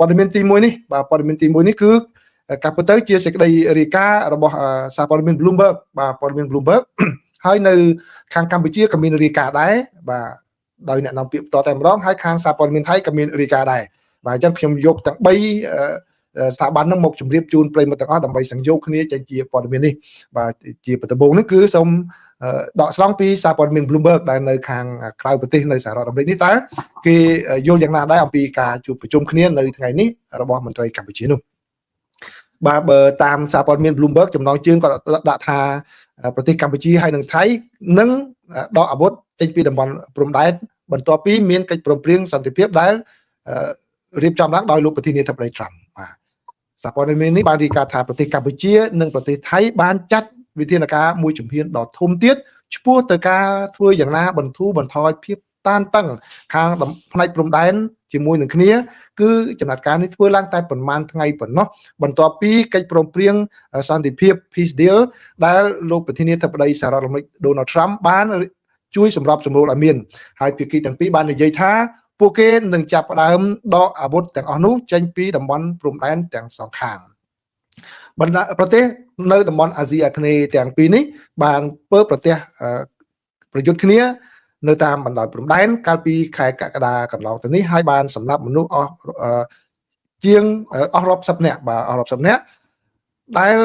ព័ត៌មានទី1នេះបាទព័ត៌មានទី1នេះគឺការពិតទៅជាសេចក្តីរាយការណ៍របស់សារព័ត៌មាន Bloomberg បាទព័ត៌មាន Bloomberg ហើយនៅខាងកម្ពុជាក៏មានរាយការណ៍ដែរបាទដោយអ្នកនាំពាក្យបន្តតែម្ដងហើយខាងសារព័ត៌មានថៃក៏មានរាយការណ៍ដែរបាទអញ្ចឹងខ្ញុំយកទាំង3ស្ថាប័នហ្នឹងមកជម្រាបជូនប្រិយមិត្តទាំងអស់ដើម្បីសង្យោគគ្នាចេញជាព័ត៌មាននេះបាទជាដំបូងនេះគឺសូមដកស្រង់ពីសារព័ត៌មាន Bloomberg ដែលនៅខាងក្រៅប្រទេសនៅសហរដ្ឋអាមេរិកនេះតើគេយល់យ៉ាងណាដែរអំពីការជួបប្រជុំគ្នានៅថ្ងៃនេះរបស់មន្ត្រីកម្ពុជានោះបាទបើតាមសារព័ត៌មាន Bloomberg ចំណងជើងគាត់ដាក់ថាប្រទេសកម្ពុជាហើយនិងថៃនឹងដកអាវុធចេញពីតំបន់ព្រំដែនបន្ទាប់ពីមានកិច្ចព្រមព្រៀងសន្តិភាពដែលរៀបចំឡើងដោយលោកប្រធានាធិបតី Trump បាទសារព័ត៌មាននេះបានរាយការណ៍ថាប្រទេសកម្ពុជានិងប្រទេសថៃបានចាត់វិធានការមួយជំហានដ៏ធំទៀតឆ្ពោះទៅការធ្វើយ៉ាងណាបន្ធូរបន្ថយភាពតានតឹងខាងផ្នែកព្រំដែនជាមួយនឹងគ្នាគឺចំណាត់ការនេះធ្វើឡើងតែប្រហែលថ្ងៃប៉ុណ្ណោះបន្ទាប់ពីកិច្ចព្រមព្រៀងសន្តិភាព Peace Deal ដែលលោកប្រធានាធិបតីសហរដ្ឋអាមេរិក Donald Trump បានជួយសម្របសម្រួលឲ្យមានហើយភាគីទាំងពីរបាននិយាយថាពួកគេនឹងចាប់ផ្ដើមដកអាវុធទាំងអស់នោះចេញពីតំបន់ព្រំដែនទាំងសងខាងបណ្ដាប្រទេសនៅតំបន់អាស៊ីអាគ្នេយ៍ទាំងពីរនេះបានប្រទេសប្រយុទ្ធគ្នានៅតាមបណ្ដោយព្រំដែនកាលពីខែកក្កដាកន្លងទៅនេះហើយបានសម្លាប់មនុស្សអស់ជាងអស់រាប់សិបនាក់បាទអស់រាប់សិបនាក់ដែល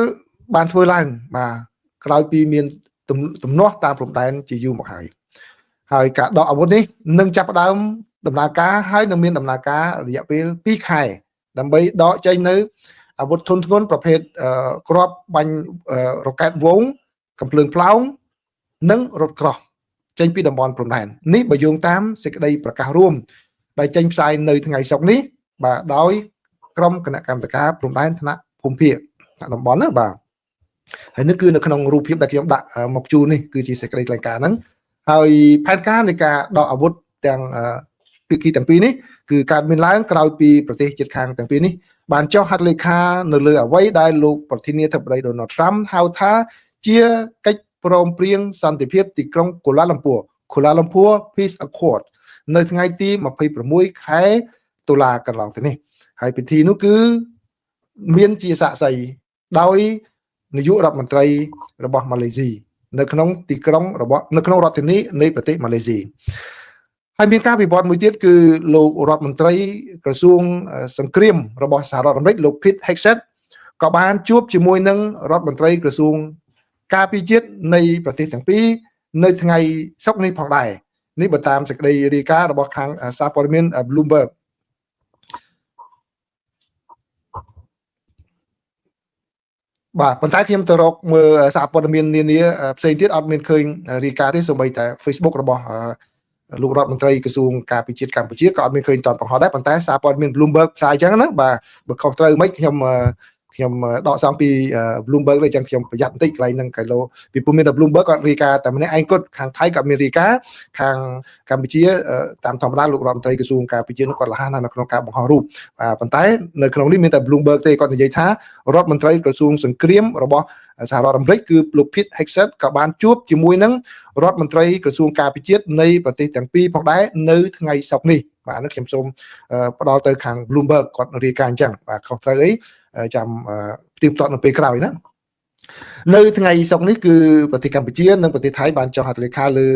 បានធ្វើឡើងបាទក្រោយពីមានទំនាស់តាមព្រំដែនជាយូរមកហើយការដកអាវុធនេះនឹងចាប់ផ្ដើមដំណើរការហើយនឹងមានដំណើរការរយៈពេល2ខែដើម្បីដកចេញនៅអាវុធធុនធ្ងន់ប្រភេទគ្រាប់បាញ់រ៉ុកែតវងកំភ្លើងផ្លោងនិងរថក្រោះចេញពីតំបន់ព្រំដែននេះបើយោងតាមសេចក្តីប្រកាសរួមដែលចេញផ្សាយនៅថ្ងៃសុក្រនេះបាទដោយក្រុមគណៈកម្មាធិការព្រំដែនថ្នាក់ភូមិភាគតំបន់ណាបាទហើយនេះគឺនៅក្នុងរូបភាពដែលខ្ញុំដាក់មកជូននេះគឺជាសេចក្តីថ្លែងការណ៍ហ្នឹងហើយផែនការនៃការដកអាវុធទាំងភាគីទាំងពីរនេះគឺកើតមានឡើងក្រោយពីប្រទេសជិតខាងទាំងពីរនេះបានចុះហត្ថលេខានៅលើអ្វីដែលលោកប្រធានាធិបតី Donald Trump ហៅថាជាកិច្ចព្រមព្រៀងសន្តិភាពទីក្រុងកូឡាឡាំពួរ Peace Accord នៅថ្ងៃទី26ខែតុលាកន្លងទៅនេះហើយពិធីនោះគឺមានជាសាក្សីដោយនាយករដ្ឋមន្ត្រីរបស់ម៉ាឡេស៊ីនៅក្នុងទីក្រុងនៅក្នុងរដ្ឋធានីនៃប្រទេសម៉ាឡេស៊ីហើយមានការវិវត្តមួយទៀតគឺលោករដ្ឋមន្ត្រីក្រសួងសង្គ្រាមរបស់សហរដ្ឋអាមេរិកលោក Pete Hegseth ក៏បានជួបជាមួយនឹងរដ្ឋមន្ត្រីក្រសួងការពារជាតិនៃប្រទេសទាំងពីរនៅថ្ងៃសុក្រនេះផងដែរនេះបើតាមសេចក្តីរាយការណ៍របស់ខាងសារព័ត៌មាន Bloomberg បាទប៉ុន្តែខ្ញុំទៅរកមើលសារព័ត៌មាននានាផ្សេងទៀតអត់មានឃើញរាយការណ៍ទេសូម្បីតែ Facebook របស់លោករដ្ឋមន្ត្រីក្រសួងការពារជាតិកម្ពុជាក៏អត់មានឃើញតបបង្ហោះដែរប៉ុន្តែសារព័ត៌មាន Bloomberg ផ្សាយអញ្ចឹងណាបាទបើខុសត្រូវមិនខ្ញុំដកស្រង់ពី Bloomberg ទេអញ្ចឹងខ្ញុំប្រយ័ត្នបន្តិចកន្លែងហ្នឹងគីឡូពីព្រោះមានតែ Bloomberg គាត់រាយការណ៍តែម្នាក់ឯងគាត់ខាងថៃក៏មានរាយការណ៍ខាងកម្ពុជាតាមធម្មតាលោករដ្ឋមន្ត្រីក្រសួងការពារជាតិគាត់លះណាស់នៅក្នុងការបង្ហោះរូបប៉ុន្តែនៅក្នុងនេះមានតែ Bloomberg ទេគាត់និយាយថារដ្ឋមន្ត្រីក្រសួងសង្គ្រាមរបស់សហរដ្ឋអាមេរិកគឺលោក Pete Hegseth ក៏បានជួបជាមួយនឹងរដ្ឋមន្ត្រីក្រសួងការពារជាតិនៃប្រទេសទាំងពីរផងដែរនៅថ្ងៃសុក្រនេះបាទនេះខ្ញុំសូមផ្ដល់ទៅខាង Bloomberg គាត់រាយការណ៍អញ្ចឹងបាទខុសត្រូវអីចាំផ្ទៀងផ្ទាត់នៅពេលក្រោយណានៅថ្ងៃសុក្រនេះគឺប្រទេសកម្ពុជានិងប្រទេសថៃបានចុះហត្ថលេខាលើ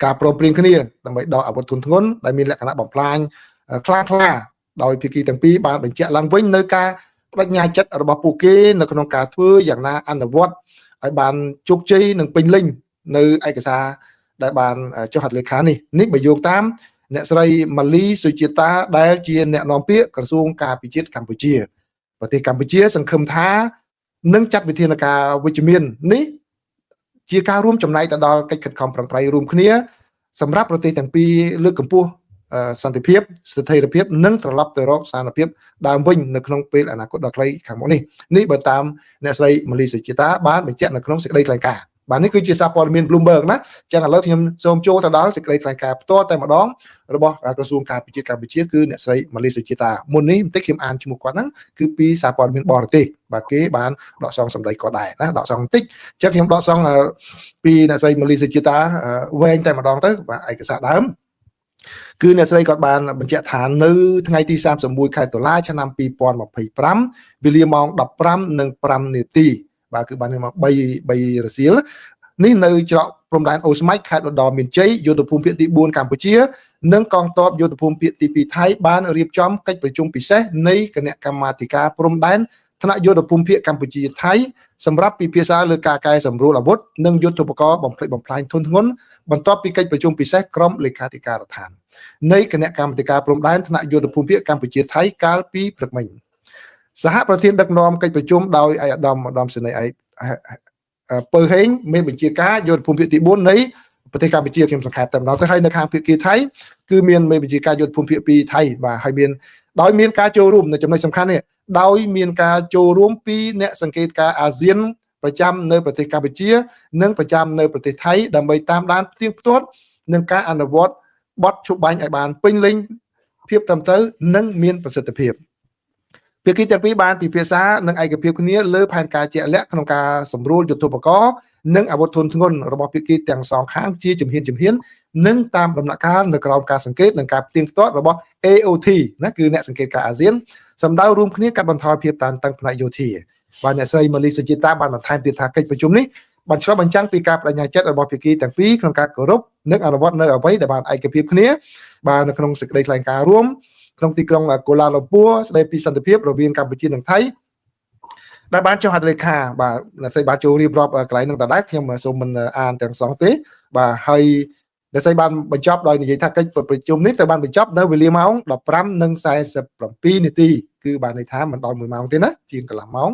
ការព្រមព្រៀងគ្នាដើម្បីដកអាវុធធុនធ្ងន់ដែលមានលក្ខណៈបំផ្លាញខ្លាំងក្លាដោយភាគីទាំងពីរបានបញ្ជាក់ឡើងវិញនៅការបដិញ្ញាចិត្តរបស់ពួកគេនៅក្នុងការធ្វើយ៉ាងណាអនុវត្តឲ្យបានជោគជ័យនិងពេញលេញនៅឯកសារដែលបានចុះហត្ថលេខានេះបើយោងតាមអ្នកស្រីម៉ាលីសុជាតាដែលជាអ្នកនាំពាក្យក្រសួងការពារជាតិកម្ពុជាប្រទេសកម្ពុជាសង្ឃឹមថានឹងចាត់វិធានការវិជ្ជមាននេះជាការរួមចំណែកទៅដល់កិច្ចខិតខំប្រឹងប្រែងរួមគ្នាសម្រាប់ប្រទេសទាំងពីរលើកកម្ពស់សន្តិភាពស្ថិរភាពនិងត្រឡប់ទៅរកស្ថានភាពដើមវិញនៅក្នុងពេលអនាគតដ៏ខ្លីខាងមុខនេះបើតាមអ្នកស្រីម៉ាលីសុជាតាបានបញ្ជាក់នៅក្នុងសេចក្តីថ្លែងការណ៍បាទនេះគឺជាសារព័ត៌មាន Bloomberg ណាចឹងឥឡូវខ្ញុំសូមចូលទៅដល់សេចក្តីថ្លែងការណ៍ផ្ទាល់តែម្ដងរបស់ក្រសួងការពារជាតិកម្ពុជាគឺអ្នកស្រីម៉ាលីសុជាតាមុននេះបន្តិចខ្ញុំអានឈ្មោះគាត់ហ្នឹងគឺពីសារព័ត៌មានបរទេសបាទគេបានដកស្រង់សម្ដីគាត់ដែរណាដកស្រង់បន្តិចចឹងខ្ញុំដកស្រង់ពីអ្នកស្រីម៉ាលីសុជាតាវែងតែម្ដងទៅបាទឯកសារដើម គឺអ្នកស្រីគាត់បានបញ្ជាក់ថានៅថ្ងៃទី31ខែតុលាឆ្នាំ2025វេលាម៉ោង 15:05 នាទីបាទគឺបានមក3រសៀលនេះនៅច្រកព្រំដែនអូស្ម៉ៃខេត្តឧត្តរមានជ័យយុទ្ធភូមិភាគទី4កម្ពុជានិងកងទ័ពយុទ្ធភូមិភាគទី2ថៃបានរៀបចំកិច្ចប្រជុំពិសេសនៃគណៈកម្មាធិការព្រំដែនថ្នាក់យុទ្ធភូមិភាគកម្ពុជាថៃសម្រាប់ពិភាក្សាលើការកែសម្រួលអាវុធនិងយុទ្ធឧបករណ៍បំផ្លិចបំផ្លាញធនធ្ងន់បន្ទាប់ពីកិច្ចប្រជុំពិសេសក្រុមលេខាធិការដ្ឋាននៃគណៈកម្មាធិការព្រំដែនថ្នាក់យុទ្ធភូមិភាគកម្ពុជាថៃកាលពីព្រឹកមិញសហប្រធានដឹកនាំកិច្ចប្រជុំដោយឯកឧត្តមសេនីយ៍ឯកពើហេងមេបញ្ជាការយុទ្ធភូមិភាគទី4នៃប្រទេសកម្ពុជាខ្ញុំសង្ខេបតែម្ដងទៅហើយនៅខាងភាគីថៃគឺមានមេបញ្ជាការយុទ្ធភូមិភាគ2ថៃបាទហើយដោយមានការចូលរួមនៅចំណុចសំខាន់នេះដោយមានការចូលរួមពីអ្នកសង្កេតការអាស៊ានប្រចាំនៅប្រទេសកម្ពុជានិងប្រចាំនៅប្រទេសថៃដើម្បីតាមដានផ្ទៀងផ្ទាត់នឹងការអនុវត្តបទឈប់បាញ់ឲ្យបានពេញលេញភាពត្រឹមត្រូវនិងមានប្រសិទ្ធភាពភាគីទាំងពីរបានពិភាក្សានិងឯកភាពគ្នាលើផែនការជាក់លាក់ក្នុងការសម្រួលយុទ្ធោបករណ៍និងអាវុធធនធ្ងន់របស់ភាគីទាំងសងខាងជាជំហាននិងតាមដំណាក់កាលនៅក្រោមការសង្កេតនិងការផ្ទៀងផ្ទាត់របស់ AOT ណាគឺអ្នកសង្កេតការអាស៊ានសម្ដៅរួមគ្នាកាត់បន្ថយភាពតានតឹងផ្នែកយោធាបាទអ្នកស្រីម៉ាលីសុជីតាបានបន្ថែមទៀតថាកិច្ចប្រជុំនេះបានឆ្លុះបញ្ចាំងពីការបដិញ្ញាចិត្តរបស់ភាគីទាំងពីរក្នុងការគោរពនិងអនុវត្តនៅអ្វីដែលបានឯកភាពគ្នាបាទនៅក្នុងសេចក្តីថ្លែងការណ៍រួមក្នុងទីក្រុងកូឡាឡាំពួរស្តីពីសន្តិភាពរវាងកម្ពុជានិងថៃដែលបានចុះហត្ថលេខាបាទអ្នកស្រីបានចូលរៀបរាប់កន្លែងនឹងដដែលខ្ញុំសូមមិនអានទាំងសងទេបាទហើយអ្នកស្រីបានបញ្ចប់ដោយនិយាយថាកិច្ចប្រជុំនេះត្រូវបានបញ្ចប់នៅវេលាម៉ោង 15:47 នាទីគឺបានន័យថាមិនដល់1ម៉ោងទេណាជាងកន្លះម៉ោង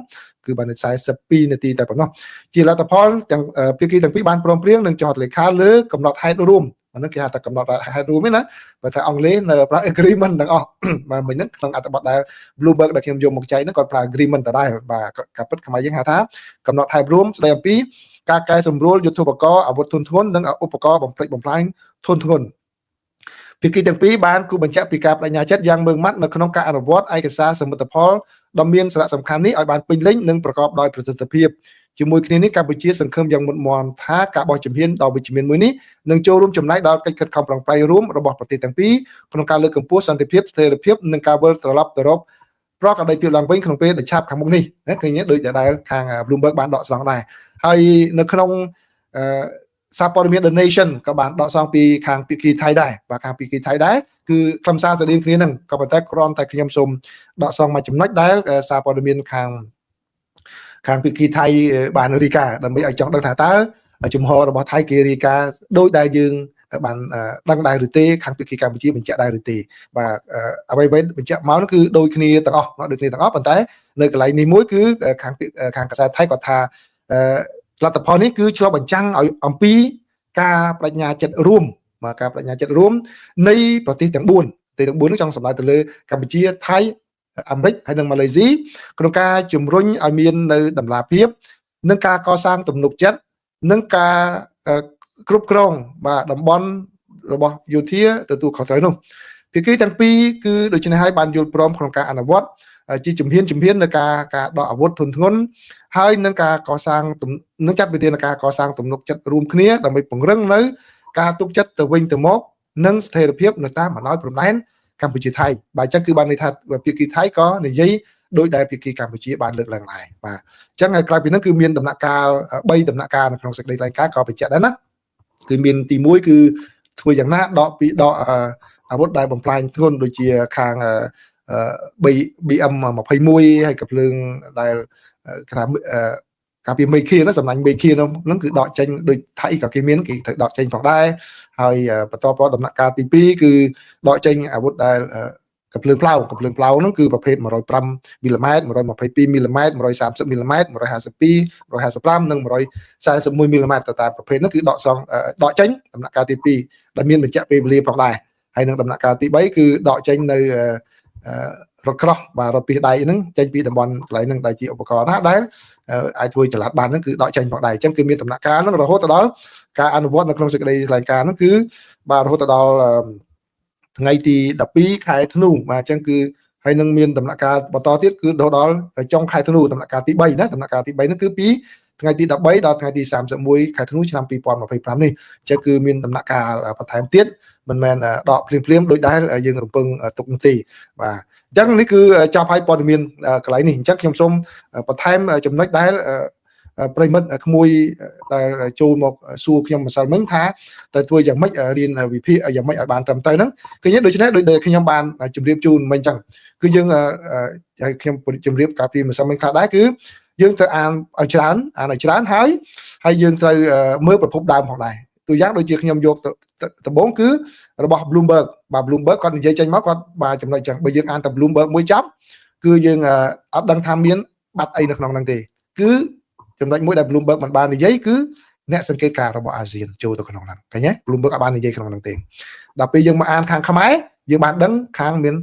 គឺបាន42នាទីតែប៉ុណ្ណោះជាលទ្ធផលទាំងភាគីទាំងពីរបានព្រមព្រៀងនឹងចុះហត្ថលេខាលើកំណត់ហេតុរួមអានោះគេហៅថាកំណត់ហេតុរួមទេណាបើថាអង់គ្លេសនៅប្រើ agreement ទាំងអស់បាទមិញហ្នឹងក្នុងអត្ថបទដែល Bloomberg ដែលខ្ញុំយកមកចែកហ្នឹងគាត់ប្រើ agreement ដដែលបាទការពិតខ្មែរយើងហៅថាកំណត់ហេតុរួមស្ដីអំពីការកែសម្រួលយុទ្ធោបករណ៍អាវុធធនធ្ងន់និងឧបករណ៍បំផ្លិចបំផ្លាញធនធ្ងន់ភាគីទាំងពីរបានគូបញ្ជាក់ពីការបដិញ្ញាចិត្តយ៉ាងម៉ឺងម៉ាត់នៅក្នុងការអនុវត្តឯកសារសមិទ្ធផលដ៏មានសារៈសំខាន់នេះឲ្យបានពេញលេញនិងប្រកបដោយប្រសិទ្ធភាពជាមួយគ្នានេះកម្ពុជាសង្ឃឹមយ៉ាងមុតមមថាការបោះជំហានដ៏វិជ្ជមានមួយនេះនឹងចូលរួមចំណែកដល់កិច្ចខិតខំប្រឹងប្រែងរួមរបស់ប្រទេសទាំងពីរក្នុងការលើកកម្ពស់សន្តិភាពស្ថិរភាពនិងការវិលត្រឡប់ទៅរកប្រកបដោយភាពឡើងវិញក្នុងពេលដែលឆាប់ខាងមុខនេះណាឃើញដូចដែលខាង Bloomberg បានដកស្រង់ដែរហើយនៅក្នុងសារព័ត៌មាន The Nation ក៏បានដកស្រង់ពីខាងភាគីថៃដែរបាទខាងភាគីថៃដែរគឺខ្លឹមសារស្តីគ្នាហ្នឹងក៏ប៉ុន្តែគ្រាន់តែខ្ញុំសូមដកស្រង់មួយចំណុចដែលសារព័ត៌មានខាងភាគីថៃបានរីកាដើម្បីឲ្យចង់ដឹងថាតើជំហររបស់ថៃគេរីកាដូចដែលយើងបានដឹងដែរឬទេខាងភាគីកម្ពុជាបញ្ជាក់ដែរឬទេបាទអ្វីៗបញ្ជាក់មកនោះគឺដូចគ្នាទាំងអស់ប៉ុន្តែនៅកន្លែងនេះមួយគឺខាងកាសែតថៃគាត់ថាលទ្ធផលនេះគឺឆ្លុះបញ្ចាំងឲ្យអំពីការបដិញ្ញាចិត្តរួមមកការបដិញ្ញាចិត្តរួមនៃប្រទេសទាំង4នោះចង់សម្ដៅទៅលើកម្ពុជាថៃអាមេរិកហើយនិងម៉ាឡេស៊ីក្នុងការជំរុញឲ្យមាននៅតម្លាភាពនិងការកសាងទំនុកចិត្តនិងការគ្រប់គ្រងបាទតំបន់របស់យោធាទទួលខុសត្រូវនោះភាគីទាំងពីរគឺដូច្នេះហើយបានយល់ព្រមក្នុងការអនុវត្តជាជំហាននៅការដកអាវុធធនធ្ងន់ហើយនឹងការកសាងនឹងចាត់វិធានការកសាងទំនុកចិត្តរួមគ្នាដើម្បីពង្រឹងនៅការទុកចិត្តទៅវិញទៅមកនិងស្ថិរភាពនៅតាមបណ្ដោយព្រំដែនកម្ពុជាថៃបាទអញ្ចឹងគឺបានន័យថាភាគីថៃក៏និយាយដោយដែលភាគីកម្ពុជាបានលើកឡើងដែរបាទអញ្ចឹងហើយក្រៅពីហ្នឹងគឺមានដំណាក់កាល3ដំណាក់កាលនៅក្នុងសេចក្តីថ្លែងការណ៍ក៏បញ្ជាក់ដែរណាគឺមានទី1គឺធ្វើយ៉ាងណាដកអាវុធដែលបំផ្លាញធ្ងន់ដូចជាខាងBM21 ហើយក៏ភ្លើងដែលថាការពីមេឃាណាសម្លាញ់មេឃានោះគឺដកចេញដូចថៃក៏គេមានគេត្រូវដកចេញផងដែរហើយបន្តទៅដំណាក់កាលទី2គឺដកចេញអាវុធដែលកំភ្លើងផ្លោនោះគឺប្រភេទ105មីលីម៉ែត្រ122មីលីម៉ែត្រ130មីលីម៉ែត្រ152 155និង141មីលីម៉ែត្រតាមប្រភេទនោះគឺដកចេញដំណាក់កាលទី2ដែលមានបញ្ជាក់ពេលវេលាផងដែរហើយនឹងដំណាក់កាលទី3គឺដកចេញនៅរថក្រោះបាទរថពីដៃហ្នឹងចេញពីតំបន់កន្លែងហ្នឹងដែលជាឧបករណ៍ណាដែលអាចធ្វើចល័តបានហ្នឹងគឺដកចេញផងដែរអញ្ចឹងគឺមានដំណាក់កាលហ្នឹងរហូតដល់ការអនុវត្តនៅក្នុងសេចក្តីថ្លែងការណ៍ហ្នឹងគឺបាទរហូតដល់ថ្ងៃទី12ខែធ្នូបាទអញ្ចឹងគឺហើយនឹងមានដំណាក់កាលបន្តទៀតគឺដល់ចុងខែធ្នូដំណាក់កាលទី3ណាដំណាក់កាលទី3ហ្នឹងគឺពី ថ្ងៃទី13ដល់ថ្ងៃទី31ខែធ្នូឆ្នាំ2025នេះចឹងគឺមានដំណាក់កាលបន្ថែមទៀតមិនមែនដកភ្លាមដូចដែលយើងរំពឹងទុកនោះទេបាទអញ្ចឹងនេះគឺចាប់ឲ្យព័ត៌មានកន្លែងនេះអញ្ចឹងខ្ញុំសូមបន្ថែមចំណុចដែលប្រិមិត្តក្មួយដែលចូលមកសួរខ្ញុំម្សិលមិញថាទៅធ្វើយ៉ាងម៉េចរៀនវិភាគយ៉ាងម៉េចឲ្យបានត្រឹមត្រូវហ្នឹងគឺដូច្នេះដូចដែលខ្ញុំបានជម្រាបជូនមិញអញ្ចឹងគឺយើងខ្ញុំជម្រាបកាលពីម្សិលមិញខ្លះដែរគឺយើងត្រូវអានឲ្យច្រើនហើយយើងត្រូវមើលប្រភពដើមផងដែរตัวอย่างដូចជាខ្ញុំយកដំបូងគឺរបស់ Bloomberg បាទ Bloomberg គាត់និយាយចេញមកគាត់បាទចំណុចចឹងបើយើងអានតែ Bloomberg មួយចប់គឺយើងអត់ដឹងថាមានបាត់អីនៅក្នុងហ្នឹងទេគឺចំណុចមួយដែល Bloomberg មិនបាននិយាយគឺអ្នកសង្កេតការណ៍របស់អាស៊ានចូលទៅក្នុងហ្នឹងឃើញទេ Bloomberg អត់បាននិយាយក្នុងហ្នឹងទេដល់ពេលយើងមកអានខាងខ្មែរយើងបានដឹងខាងមាន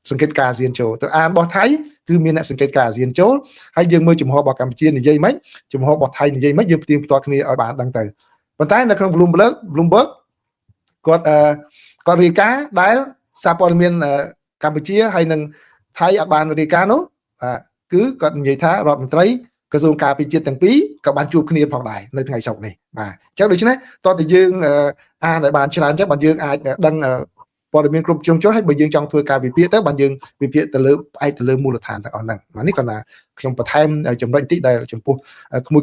សង្កេតការណ៍អាស៊ានចូលទៅអានរបស់ថៃគឺមានអ្នកសង្កេតការណ៍អាស៊ានចូលហើយយើងមើលចំហរបស់កម្ពុជានិយាយមិនចំហរបស់ថៃនិយាយមិនយើងផ្ទៀងផ្ទាត់គ្នាឲ្យបានដឹងទៅប៉ុន្តែនៅក្នុង Bloomberg គាត់រាយការណ៍ដែលសារព័ត៌មានកម្ពុជាហើយនឹងថៃអត់បានរាយការណ៍នោះគឺគាត់និយាយថារដ្ឋមន្ត្រីក្រសួងការពារជាតិទាំងពីរក៏បានជួបគ្នាផងដែរនៅថ្ងៃសុក្រនេះបាទអញ្ចឹងដូច្នេះតើយើងអានឲ្យបានច្រើនអញ្ចឹងបាទយើងអាចដឹងព័ត៌មានគ្រប់ជ្រុងជ្រោយហើយបើយើងចង់ធ្វើការវិភាគទៅបាទយើងវិភាគទៅលើផ្អែកទៅលើមូលដ្ឋានទាំងអស់ហ្នឹងបាទនេះគាត់ថាខ្ញុំបន្ថែមចំណុចបន្តិចដែលចំពោះ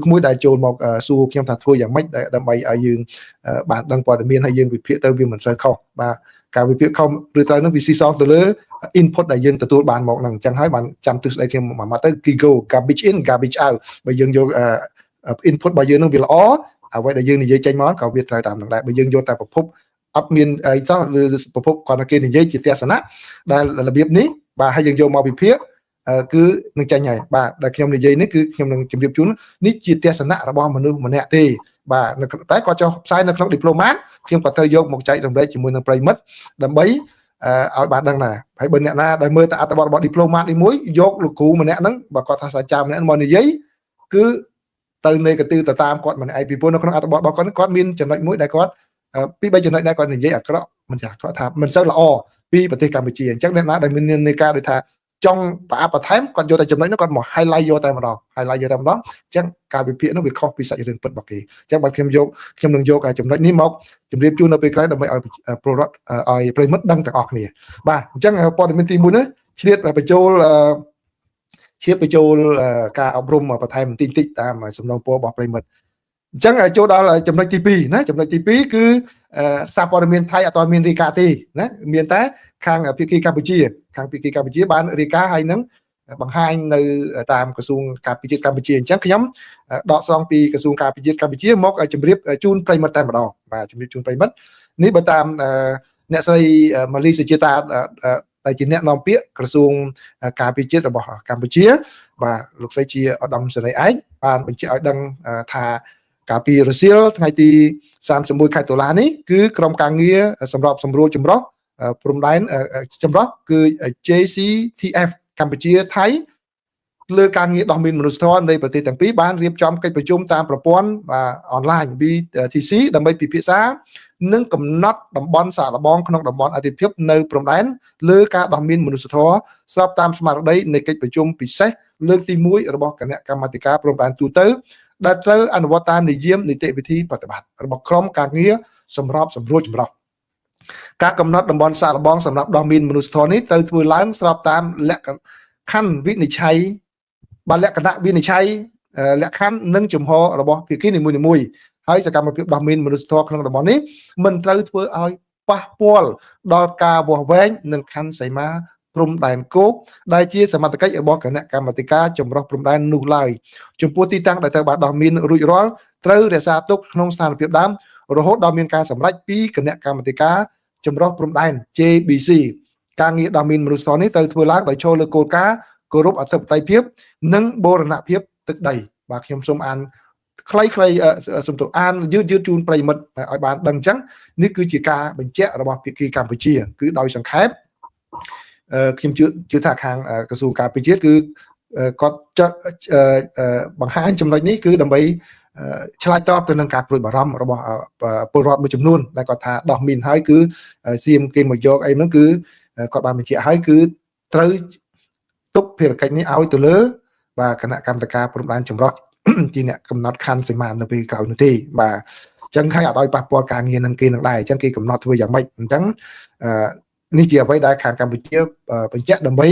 ក្មួយដែលចូលមកសួរខ្ញុំថាធ្វើយ៉ាងម៉េចដើម្បីឲ្យយើងបានដឹងព័ត៌មានហើយយើងវិភាគទៅវាមិនសូវខុសបាទការវិភាគខុសឬត្រូវនឹងវាស៊ីសងទៅលើ input ដែលយើងទទួលបានមកហ្នឹងអញ្ចឹងហើយបានចាំទស្សនៈខ្ញុំមួយម៉ាត់ទៅ Gigo garbage in garbage out បើយើងយក input របស់យើងនឹងវាល្អអ្វីដែលយើងនិយាយចេញមកក៏វាត្រូវតាមនឹងដែរបើយើងយកតែប្រភពអត់មានអីសោះឬប្រភពគាត់គេនិយាយជាទស្សនៈដែលរបៀបនេះបាទហើយយើងយកមកវិភាគគឺនឹងចាញ់ហើយបាទដែលខ្ញុំនិយាយនេះគឺខ្ញុំនឹងជម្រាបជូននេះជាទស្សនៈរបស់មនុស្សម្នាក់ទេបាទតែគាត់ចុះផ្សាយនៅក្នុង Diplomat ខ្ញុំក៏ត្រូវយកមកចែករំលែកជាមួយនឹងប្រិមិត្តដើម្បីឲ្យបានដឹងដែរហើយបើអ្នកណាដែលមើលតែអត្ថបទរបស់ Diplomat នេះមួយយកលោកគ្រូម្នាក់ហ្នឹងបើគាត់ថាសាចាម្នាក់មកនិយាយគឺទៅនៃកន្ទិលទៅតាមគាត់ម្នាក់ឯងពីព្រោះនៅក្នុងអត្ថបទរបស់គាត់មានចំណុចមួយដែលគាត់ពី3ចំណុចដែរគាត់និយាយអាក្រក់មិនចាស់គាត់ថាមិនសូវល្អពីប្រទេសកម្ពុជាអញ្ចឹងអ្នកណាដែលមាននៃការដូចថាចង់ប្រអប់បន្ថែមគាត់យកតែចំណុចនោះគាត់មក highlight យកតែម្ដង highlight យកតែម្ដងអញ្ចឹងការវិភាគនោះវាខុសពីសាច់រឿងពិតរបស់គេអញ្ចឹងបាទខ្ញុំនឹងយកចំណុចនេះមកជម្រាបជូននៅពេលក្រោយដើម្បីឲ្យពលរដ្ឋឲ្យប្រិមិត្តដឹងទាំងអស់គ្នាបាទអញ្ចឹងព័ត៌មានទី1នេះឆ្លៀតបញ្ចូលការអប់រំបន្ថែមបន្តិចតាមសំណូមពររបស់ប្រិមិត្តអញ្ចឹងចូលដល់ចំណុចទី2ណាចំណុចទី2គឺសារព័ត៌មានថៃអត់ទាន់មានរាយការណ៍ទេណាមានតែខាងភាគីកម្ពុជាបានរាយការណ៍ហើយនឹងបង្ហាញនៅតាមក្រសួងការពារជាតិកម្ពុជាអញ្ចឹងខ្ញុំដកស្រង់ពីក្រសួងការពារជាតិកម្ពុជាមកជម្រាបជូនប្រិមិត្តតែម្ដងបាទជម្រាបជូនប្រិមិត្តនេះបើតាមអ្នកស្រីម៉ាលីសុជាតាដែលជាអ្នកនាំពាក្យក្រសួងការពារជាតិរបស់កម្ពុជាបាទលោកស្រីជាឧត្តមសេនីយ៍ឯកបានបញ្ជាក់ឲ្យដឹងថាកាលពីរសៀលថ្ងៃទី31ខែតុលានេះគឺក្រុមការងារសម្របសម្រួលចម្រុះព្រំដែនចម្រុះគឺ JCTF កម្ពុជាថៃលើការងារដោះមានមនុស្សធម៌នៃប្រទេសទាំងពីរបានរៀបចំកិច្ចប្រជុំតាមប្រព័ន្ធអនឡាញ VTC ដើម្បីពិភាក្សានិងកំណត់តំបន់សាកល្បងក្នុងតំបន់អធិភាពនៅព្រំដែនលើការដោះមានមនុស្សធម៌ស្របតាមស្មារតីនៃកិច្ចប្រជុំពិសេសលើកទី1របស់គណៈកម្មាធិការព្រំដែនទូទៅដែលត្រូវអនុវត្តតាមនិយមនីតិវិធីប្រតិបត្តិរបស់ក្រុមការងារសម្របសម្រួលចម្រុះការកំណត់តំបន់សាកល្បងសម្រាប់ដោះមានមនុស្សធម៌នេះត្រូវធ្វើឡើងស្របតាមលក្ខខណ្ឌវិនិច្ឆ័យលក្ខណៈវិនិច្ឆ័យលក្ខខណ្ឌនិងជំហររបស់ភាគីនីមួយៗហើយសកម្មភាពដោះមានមនុស្សធម៌ក្នុងតំបន់នេះមិនត្រូវធ្វើឲ្យប៉ះពាល់ដល់ការវាស់វែងនិងខណ្ឌសីមាព្រំដែនគោកដែលជាសមត្ថកិច្ចរបស់គណៈកម្មាធិការចម្រុះព្រំដែននោះឡើយចំពោះទីតាំងដែលត្រូវបានដោះមានរួចរាល់ត្រូវរក្សាទុកក្នុងស្ថានភាពដើមរហូតដល់មានការសម្រេចពីគណៈកម្មាធិការចម្រុះព្រំដែន JBC ការងារដោះមានមនុស្សធម៌នេះត្រូវធ្វើឡើងដោយចូលលើគោលការណ៍គោរពអធិបតេយ្យភាពនិងបូរណភាពទឹកដីបាទខ្ញុំសូមអានខ្លីសូមទៅអានយឺតជូនប្រិមិត្តឲ្យបានដឹងអញ្ចឹងនេះគឺជាការបញ្ជាក់របស់ភាគីកម្ពុជាគឺដោយសង្ខេបខ្ញុំជឿថាខាងក្រសួងការពារជាតិគឺគាត់បង្ហាញចំណុចនេះគឺដើម្បីឆ្លើយតបទៅនឹងការព្រួយបារម្ភរបស់ពលរដ្ឋមួយចំនួនដែលគាត់ថាដោះមីនហើយគឺសៀមគេមកយកអីហ្នឹងគឺគាត់បានបញ្ជាក់ហើយគឺត្រូវទុកភារកិច្ចនេះឲ្យទៅលើបាទគណៈកម្មការព្រំដែនចម្រុះ ជាអ្នកកំណត់ខណ្ឌសីមានៅពេលក្រោយនោះទេបាទអញ្ចឹងហើយអត់ឲ្យប៉ះពាល់ការងារនឹងគេនឹងដែរអញ្ចឹងគេកំណត់ធ្វើយ៉ាងម៉េចអញ្ចឹងនេះជាអ្វីដែលខាងកម្ពុជាបញ្ជាក់ដើម្បី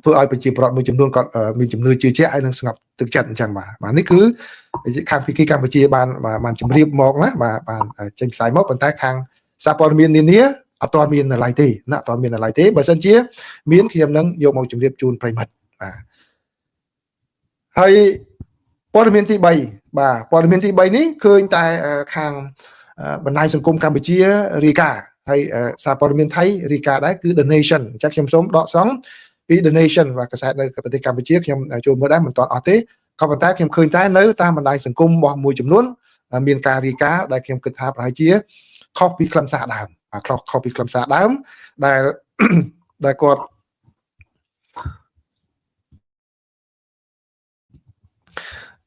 ធ្វើឲ្យប្រជាពលរដ្ឋមួយចំនួនគាត់មានជំនឿជឿជាក់ហើយនឹងស្ងប់ទឹកចិត្តអញ្ចឹងបាទនេះគឺខាងភាគីកម្ពុជាបានជម្រាបមកណាបាទបានចេញផ្សាយមកប៉ុន្តែខាងសារព័ត៌មាននានាអត់ទាន់មាននៅឡើយទេណាអត់ទាន់មាននៅឡើយទេបើសិនជាមានខ្ញុំនឹងយកមកជម្រាបជូនប្រិមិត្តបាទហើយព័ត៌មានទី3បាទព័ត៌មានទី3នេះឃើញតែខាងបណ្ដាញសង្គមកម្ពុជារាយការណ៍ហើយសារព័ត៌មានថៃរាយការណ៍ដែរគឺ The Nation អញ្ចឹងខ្ញុំសូមដកស្រង់ពី The Nation បាទកាសែតនៅប្រទេសកម្ពុជាខ្ញុំចូលមើលដែរមិនទាន់អស់ទេក៏ប៉ុន្តែខ្ញុំឃើញតែនៅតាមបណ្ដាញសង្គមរបស់មួយចំនួនមានការរាយការណ៍ដែលខ្ញុំគិតថាប្រហែលជាខុសពីខ្លឹមសារដើមខុសពីខ្លឹមសារដើមដែលគាត់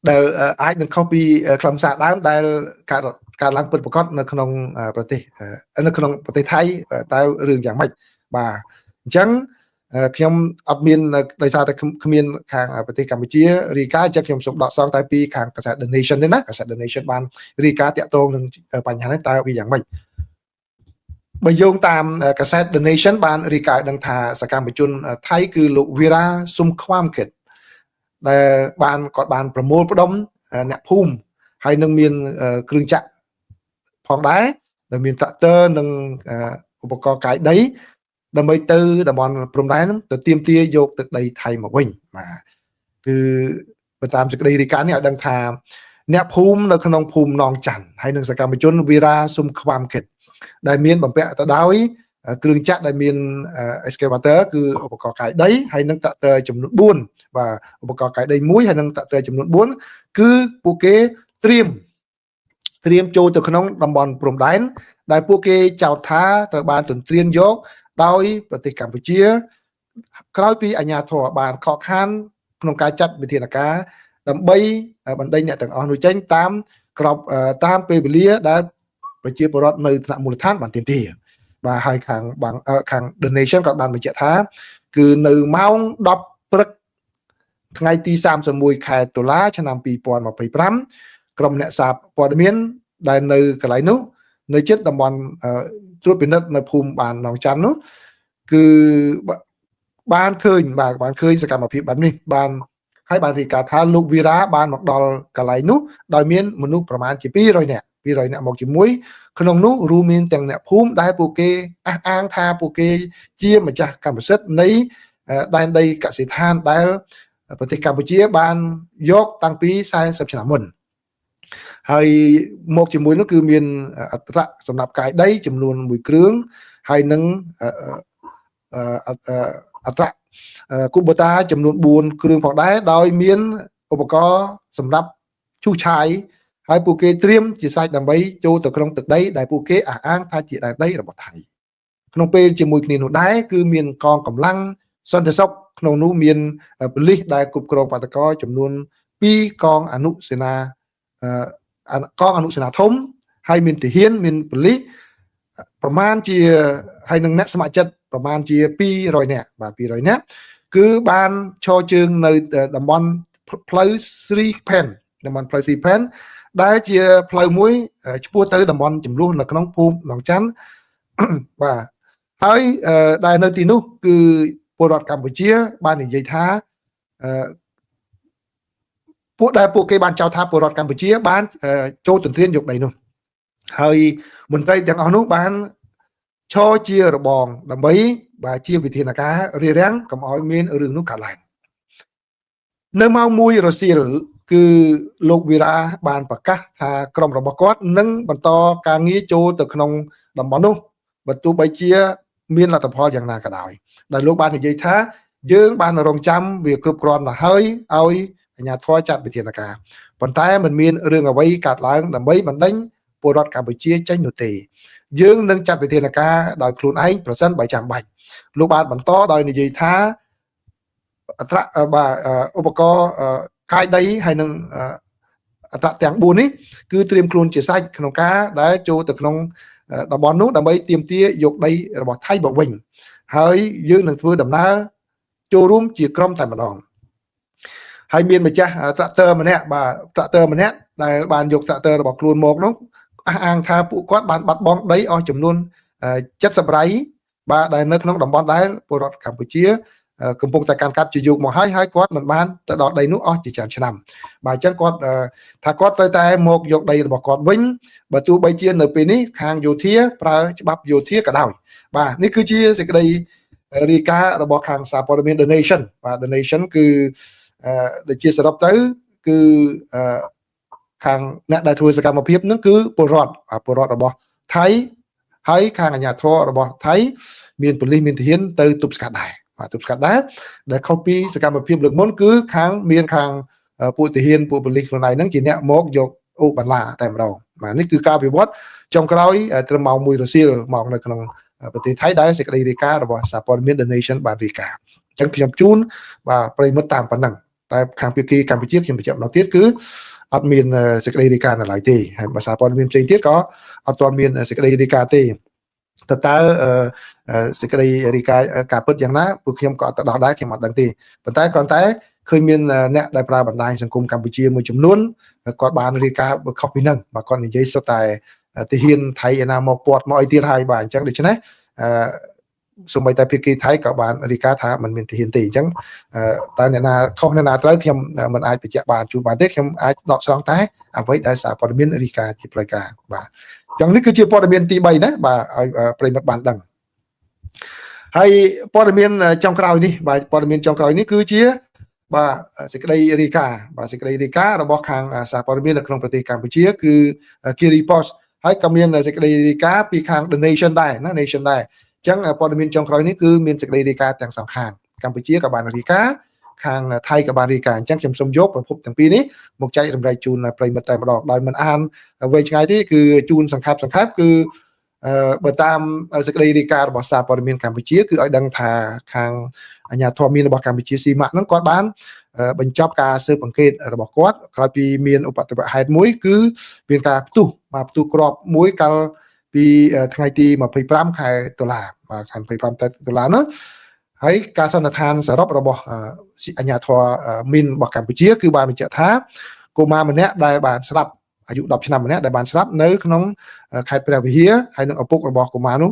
ដែលអាចនឹងខុសពីខ្លឹមសារដើមដែលការឡើងពិតប្រាកដនៅក្នុងប្រទេសថៃតើរឿងយ៉ាងម៉េចបាទអញ្ចឹងខ្ញុំអត់មានដោយសារតែគ្មានខាងប្រទេសកម្ពុជារាយការណ៍អញ្ចឹងខ្ញុំសូមដកស្រង់តែពីខាងកាសែត The Nation ទេណាកាសែត The Nation បានរាយការណ៍តាក់ទងនឹងបញ្ហានេះតើវាយ៉ាងម៉េចបើយោងតាមកាសែត The Nation បានរាយការណ៍ដឹងថាសកម្មជនថៃគឺលោក Vira Sumkwamkit ដែលគាត់បានប្រមូលផ្ដុំអ្នកភូមិហើយនឹងមានគ្រឿងចក្រផងដែរដែលមានត្រាក់ទ័រនិងឧបករណ៍កាយដីដើម្បីទៅតំបន់ព្រំដែនទៅទាមទារយកទឹកដីថៃមកវិញបាទគឺបើតាមសេចក្តីរាយការណ៍នេះឲ្យដឹងថាអ្នកភូមិនៅក្នុងភូមិនងច័ន្ទហើយនឹងសកម្មជន Vira Sumkwamkit ដែលមានបំពាក់ទៅដោយគ្រឿងចក្រដែលមាន excavator គឺឧបករណ៍កាយដីហើយនឹងត្រាក់ទ័រចំនួន4បាទឧបករណ៍កាយដី1ហើយនឹងត្រាក់ទ័រចំនួន4គឺពួកគេត្រៀមចូលទៅក្នុងតំបន់ព្រំដែនដែលពួកគេចោទថាត្រូវបានទន្ទ្រានយកដោយប្រទេសកម្ពុជាក្រោយពីអាជ្ញាធរបានខកខានក្នុងការចាត់វិធានការដើម្បីបណ្ដេញអ្នកទាំងអស់នោះចេញតាមពេលវេលាដែលប្រជាពលរដ្ឋនៅថ្នាក់មូលដ្ឋានបានទាមទារបាទហើយខាង The Nation ក៏បានបញ្ជាក់ថាគឺនៅម៉ោង10ព្រឹកថ្ងៃទី31ខែតុលាឆ្នាំ2025ក្រុមអ្នកសារព័ត៌មានដែលនៅកន្លែងនោះនៅជិតតំបន់ត្រួតពិនិត្យនៅភូមិបាននងច័ន្ទនោះគឺបានឃើញសកម្មភាពបែបនេះបានរាយការណ៍ថាលោកវីរ៉ាបានមកដល់កន្លែងនោះដោយមានមនុស្សប្រមាណជា200នាក់មកជាមួយក្នុងនោះរួមមានទាំងអ្នកភូមិដែលពួកគេអះអាងថាពួកគេជាម្ចាស់កម្មសិទ្ធិនៃដែនដីកសិដ្ឋានដែលប្រទេសកម្ពុជាបានយកតាំងពី40ឆ្នាំមុនហើយមកជាមួយនោះគឺមានអត្រាសម្រាប់កាយដីចំនួន1គ្រឿងហើយនឹងអត្រាគូបតាចំនួន4គ្រឿងផងដែរដោយមានឧបករណ៍សម្រាប់ឈូសឆាយហើយពួកគេត្រៀមជាសាច់ដើម្បីចូលទៅក្នុងទឹកដីដែលពួកគេអះអាងថាជាដែនដីរបស់ថៃក្នុងពេលជាមួយគ្នានោះដែរគឺមានកងកម្លាំងសន្តិសុខក្នុងនោះមានប៉ូលីសដែលគ្រប់គ្រងបាតុករចំនួន2កងអនុសេនាធំហើយមានទាហានមានប៉ូលីសប្រមាណជាហើយនឹងអ្នកស្ម័គ្រចិត្តប្រមាណជា200នាក់បាទ200នាក់គឺបានឈរជើងនៅតំបន់ផ្លូវស្រីផែនដែលជាផ្លូវមួយឆ្ពោះទៅតំបន់ចំនួននៅក្នុងភូមិនងច័ន្ទបាទហើយដែលនៅទីនោះគឺពលរដ្ឋកម្ពុជាបាននិយាយថាពួកគេបានចោទថាពលរដ្ឋកម្ពុជាបានចូលទន្ទ្រានយកដីនោះហើយមន្ត្រីទាំងអស់នោះបានឈរជារបងដើម្បីបាទជាវិធានការរារាំងកុំឲ្យមានរឿងនោះកើតឡើងនៅម៉ោង1រសៀលគឺលោកវីរ៉ាបានប្រកាសថាក្រុមរបស់គាត់នឹងបន្តការងារចូលទៅក្នុងតំបន់នោះបើទោះបីជាមានលទ្ធផលយ៉ាងណាក៏ដោយដែលលោកបាននិយាយថាយើងបានរងចាំវាគ្រប់គ្រាន់ទៅហើយឲ្យអាជ្ញាធរចាត់វិធានការប៉ុន្តែมันមានរឿងអ្វីកើតឡើងដើម្បីបណ្ដេញពលរដ្ឋកម្ពុជាចេញនោះទេយើងនឹងចាត់វិធានការដោយខ្លួនឯងប្រសិនបើចាំបាច់លោកបានបន្តដោយនិយាយថាអត្រាឧបករណ៍កាយដីហើយនឹងអត្រាទាំង4នេះគឺត្រៀមខ្លួនជាសាច់ក្នុងការដែលចូលទៅក្នុងតំបន់នោះដើម្បីទាមទារយកដីរបស់ថៃមកវិញហើយយើងនឹងធ្វើដំណើរចូលរួមជាក្រុមតែម្ដង ហើយមានម្ចាស់ tractor ម្នាក់បាទ tractor ម្នាក់ដែលបានយក tractor របស់ខ្លួនមកនោះអះអាងថាពួកគាត់បានបាត់បង់ដីអស់ចំនួន70 រៃបាទដែលនៅក្នុងតំបន់ដែលពលរដ្ឋកម្ពុជាកំពុងតែកាន់កាប់ជាយកមកហើយគាត់មិនបានទៅដល់ដីនោះអស់ជាច្រើនឆ្នាំបាទអញ្ចឹងគាត់ថាគាត់ត្រូវតែមកយកដីរបស់គាត់វិញបើទោះបីជានៅពេលនេះខាងយោធាប្រើច្បាប់យោធាក៏ដោយបាទនេះគឺជាសេចក្តីរាយការណ៍របស់ខាងសារព័ត៌មាន The Nation បាទ The Nation គឺដែលជាសរុបទៅគឺខាងអ្នកដែលធ្វើសកម្មភាពហ្នឹងគឺពលរដ្ឋរបស់ថៃហើយខាងអាជ្ញាធររបស់ថៃមានប៉ូលីសមានទាហានទៅទប់ស្កាត់ដែរបាទទប់ស្កាត់ដែរដែលខុសពីសកម្មភាពលើកមុនគឺខាងពួកទាហានពួកប៉ូលីសខ្លួនឯងហ្នឹងជាអ្នកមកយកអូបន្លាតែម្ដងបាទនេះគឺការវិវត្តចុងក្រោយត្រឹមម៉ោង 1 រសៀលមកនៅក្នុងប្រទេសថៃដែលសេចក្តីរាយការណ៍របស់សារព័ត៌មាន The Nation បានរាយការណ៍អញ្ចឹងខ្ញុំជូនបាទប្រិយមិត្តតាមប៉ុណ្ណឹងតែខាងភាគីកម្ពុជាខ្ញុំបញ្ជាក់ម្ដងទៀតគឺអត់មានសេចក្តីរាយការណ៍នៅឡើយទេហើយភាសាព័ត៌មានផ្សេងទៀតក៏អត់ទាន់មានសេចក្តីរាយការណ៍ទេតើសេចក្តីរាយការណ៍ការពិតយ៉ាងណាពួកខ្ញុំក៏អត់ទៅដល់ដែរខ្ញុំអត់ដឹងទេប៉ុន្តែគ្រាន់តែឃើញមានអ្នកដែលប្រើបណ្ដាញសង្គមកម្ពុជាមួយចំនួនគាត់បានរាយការណ៍ខុសពីហ្នឹងបាទគាត់និយាយសុទ្ធតែទាហានថៃឯណាមកពាត់មកអីទៀតហើយបាទអញ្ចឹងដូច្នេះសូម្បីតែភាគីថៃក៏បានរាយការណ៍ថាมันមានទាហានទេអញ្ចឹងតើអ្នកណាខុសអ្នកណាត្រូវខ្ញុំមិនអាចបញ្ជាក់បានជួបបានទេខ្ញុំអាចដកស្រង់តែអ្វីដែលសារព័ត៌មានរាយការណ៍ជាផ្លូវការបាទអញ្ចឹងនេះគឺជាព័ត៌មានទី3ណាបាទឲ្យប្រិយមិត្តបានដឹងហើយព័ត៌មានចុងក្រោយនេះបាទព័ត៌មានចុងក្រោយនេះគឺជាបាទសេចក្តីរាយការណ៍របស់ខាងសារព័ត៌មាននៅក្នុងប្រទេសកម្ពុជាគឺ Kiri Post ហើយក៏មានសេចក្តីរាយការណ៍ពីខាង The Nation ដែរណា Nation ដែរអញ្ចឹងព័ត៌មានចុងក្រោយនេះគឺមានសេចក្តីរាយការណ៍ទាំងសងខាងកម្ពុជាក៏បានរាយការណ៍ខាងថៃក៏បានរាយការណ៍អញ្ចឹងខ្ញុំសូមយកប្រភពទាំងពីរនេះមកចែករំលែកជូនប្រិយមិត្តតែម្ដងដោយមិនអានវែងឆ្ងាយទេគឺជូនសង្ខេបគឺបើតាមសេចក្តីរាយការណ៍របស់សារព័ត៌មានកម្ពុជាគឺឲ្យដឹងថាខាងអាជ្ញាធរមានរបស់កម្ពុជាស៊ីម៉ាក់ហ្នឹងគាត់បានបញ្ចប់ការស៊ើបអង្កេតរបស់គាត់ក្រោយពីមានឧបទ្ទវហេតុមួយគឺមានការផ្ទុះគ្រាប់មួយកាលពីថ្ងៃទី25ខែតុលាបាទខែ25ខែតុលានោះហើយការសន្និដ្ឋានសរុបរបស់អាជ្ញាធរមីនរបស់កម្ពុជាគឺបានបញ្ជាក់ថាកុមារម្នាក់ដែលបានស្លាប់អាយុ10ឆ្នាំម្នាក់ដែលបានស្លាប់នៅក្នុងខេត្តព្រះវិហារហើយនឹងឪពុករបស់កុមារនោះ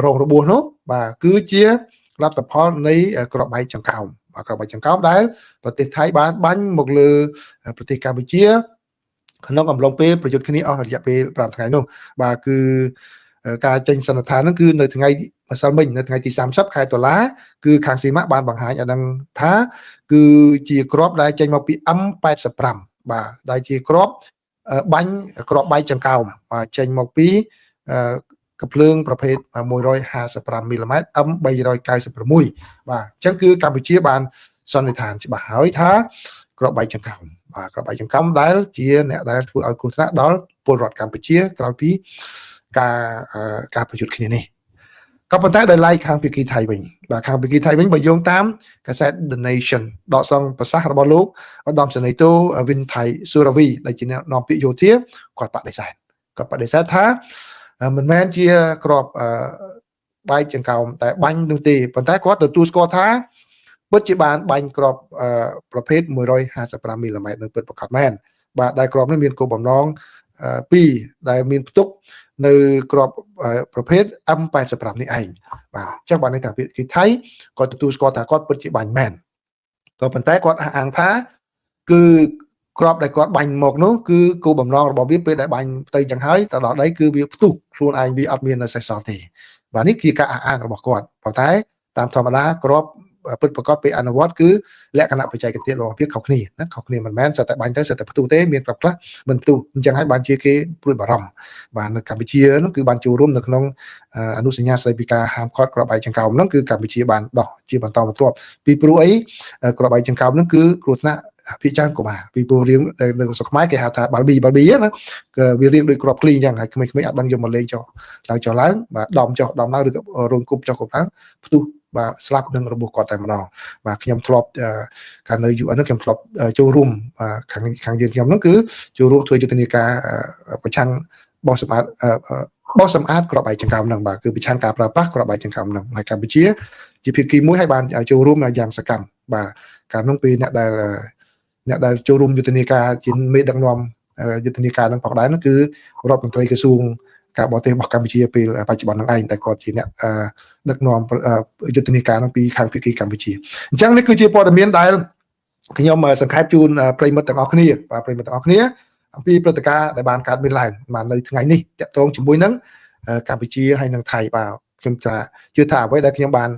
រងរបួសនោះបាទគឺជាលទ្ធផលនៃក្របបែកចង្កោមក្របបែកចង្កោមដែលប្រទេសថៃបានបាញ់មកលើប្រទេសកម្ពុជាក្នុងអំឡុងពេលប្រយុទ្ធគ្នាអស់រយៈពេល5ថ្ងៃនោះបាទគឺការចេញសន្និដ្ឋានហ្នឹងគឺនៅថ្ងៃម្សិលមិញនៅថ្ងៃទី30ខែតុលាគឺខាងស៊ីម៉ាក់បានបង្ហាញឲ្យដឹងថាគឺជាគ្រាប់ដែលចេញមកពី M85 បាទដែលជាគ្រាប់បាញ់គ្រាប់បែកចង្កោមបាទចេញមកពីកាភ្លើងប្រភេទ155មីលីម៉ែត្រ M396 បាទអញ្ចឹងគឺកម្ពុជាបានសន្និដ្ឋានច្បាស់ហើយថាគ្រាប់បែកចង្កោមបាទគ្រាប់បែកចង្កោមដែលជាអ្នកដែលធ្វើឲ្យគ្រោះថ្នាក់ដល់ពលរដ្ឋកម្ពុជាក្រោយពីការប្រយុទ្ធគ្នានេះក៏ប៉ុន្តែដោយឡែកខាងភាគីថៃវិញបាទខាងភាគីថៃវិញបើយោងតាមកាសែត The Nation ដកស្រង់ប្រសាសន៍របស់លោកឧត្តមសេនីយ៍តូវិនថៃសូរ៉ាវីដែលជាអ្នកនាំពាក្យយោធាគាត់បដិសេធថាមិនមែនជាក្របបែកចង្កោមតែបាញ់នោះទេប៉ុន្តែគាត់ទទួលស្គាល់ថាពិតជាបានបាញ់ក្របប្រភេទ155មីលីម៉ែត្រនៅពិតប្រាកដមែនបាទដែលក្របនេះមានគោលបំណង2ដែលមានផ្ទុកនៅក្របប្រភេទ M85 នេះឯងបាទអញ្ចឹងបានន័យថាភាគីថៃគាត់ទទួលស្គាល់ថាគាត់ពិតជាបាញ់មែនក៏ប៉ុន្តែគាត់អះអាងថាគឺក្របដែលគាត់បាញ់មកនោះគឺគោលបំណងរបស់វាពេលដែលបាញ់ផ្ទៃចឹងហើយទៅដល់ដីគឺវាផ្ទុះខ្លួនឯងវាអត់មានសេសសល់ទេបាទនេះគឺការអះអាងរបស់គាត់ប៉ុន្តែតាមធម្មតាក្របពិតប្រាកដពេលអនុវត្តគឺលក្ខណៈបច្ចេកទេសរបស់វាខុសគ្នាណាខុសគ្នាមិនមែនសិតតែបាញ់ទៅសិតតែផ្ទុះទេមានក្របខ្លះមិនផ្ទុះអញ្ចឹងហើយបានជាគេព្រួយបារម្ភបាទនៅកម្ពុជានោះគឺបានចូលរួមនៅក្នុងអនុសញ្ញាស្តីពីការហាមឃាត់ក្របបែកចង្កោមហ្នឹងគឺកម្ពុជាបានដោះជាបន្តបន្ទាប់ពីព្រោះអីក្របបែកចង្កោមហ្នឹងគឺគ្រោះថ្នាក់ភាគច្រើនកុមារពីព្រោះរៀងនៅស្រុកខ្មែរគេហៅថាបាល់ប៊ីណាគឺវារៀងដូចក្របឃ្លីអញ្ចឹងហើយក្មេងៗអត់ដឹងយកមកលេងចុះឡើងបាទដំឡើងឬក៏រោងគប់ចុះគប់ឡើងផ្ទុះបាទស្លាប់នឹងរបួសគាត់តែម្ដងបាទខ្ញុំធ្លាប់កាលនៅ UN ហ្នឹងខ្ញុំធ្លាប់ចូលរួមខាងយើងខ្ញុំហ្នឹងគឺចូលរួមធ្វើយុទ្ធនាការប្រឆាំងបោះសម្អាតក្របបែកចង្កោមហ្នឹងបាទគឺប្រឆាំងការប្រើប្រាស់ក្របបែកចង្កោមហ្នឹងហើយកម្ពុជាជាភាគីមួយហើយបានចូលរួមយ៉ាងសកម្មបាទកាលនោះពេលអ្នកដែល អ្នកដែលចូលរួមយុទ្ធនាការជាមេដឹកនាំយុទ្ធនាការនឹងផងដែរនោះគឺរដ្ឋមន្ត្រីក្រសួងការបរទេសរបស់កម្ពុជាពេលបច្ចុប្បន្នហ្នឹងឯងតែគាត់ជាអ្នកដឹកនាំយុទ្ធនាការហ្នឹងពីខាងភាគីកម្ពុជាអញ្ចឹងនេះគឺជាព័ត៌មានដែលខ្ញុំសង្ខេបជូនប្រិយមិត្តទាំងអស់គ្នាបាទប្រិយមិត្តទាំងអស់គ្នាអំពីព្រឹត្តិការណ៍ដែលបានកើតមានឡើងបាននៅថ្ងៃនេះតាក់ទងជាមួយនឹងកម្ពុជាហើយនិងថៃបាទខ្ញុំជឿថាអ្វីដែលខ្ញុំបាន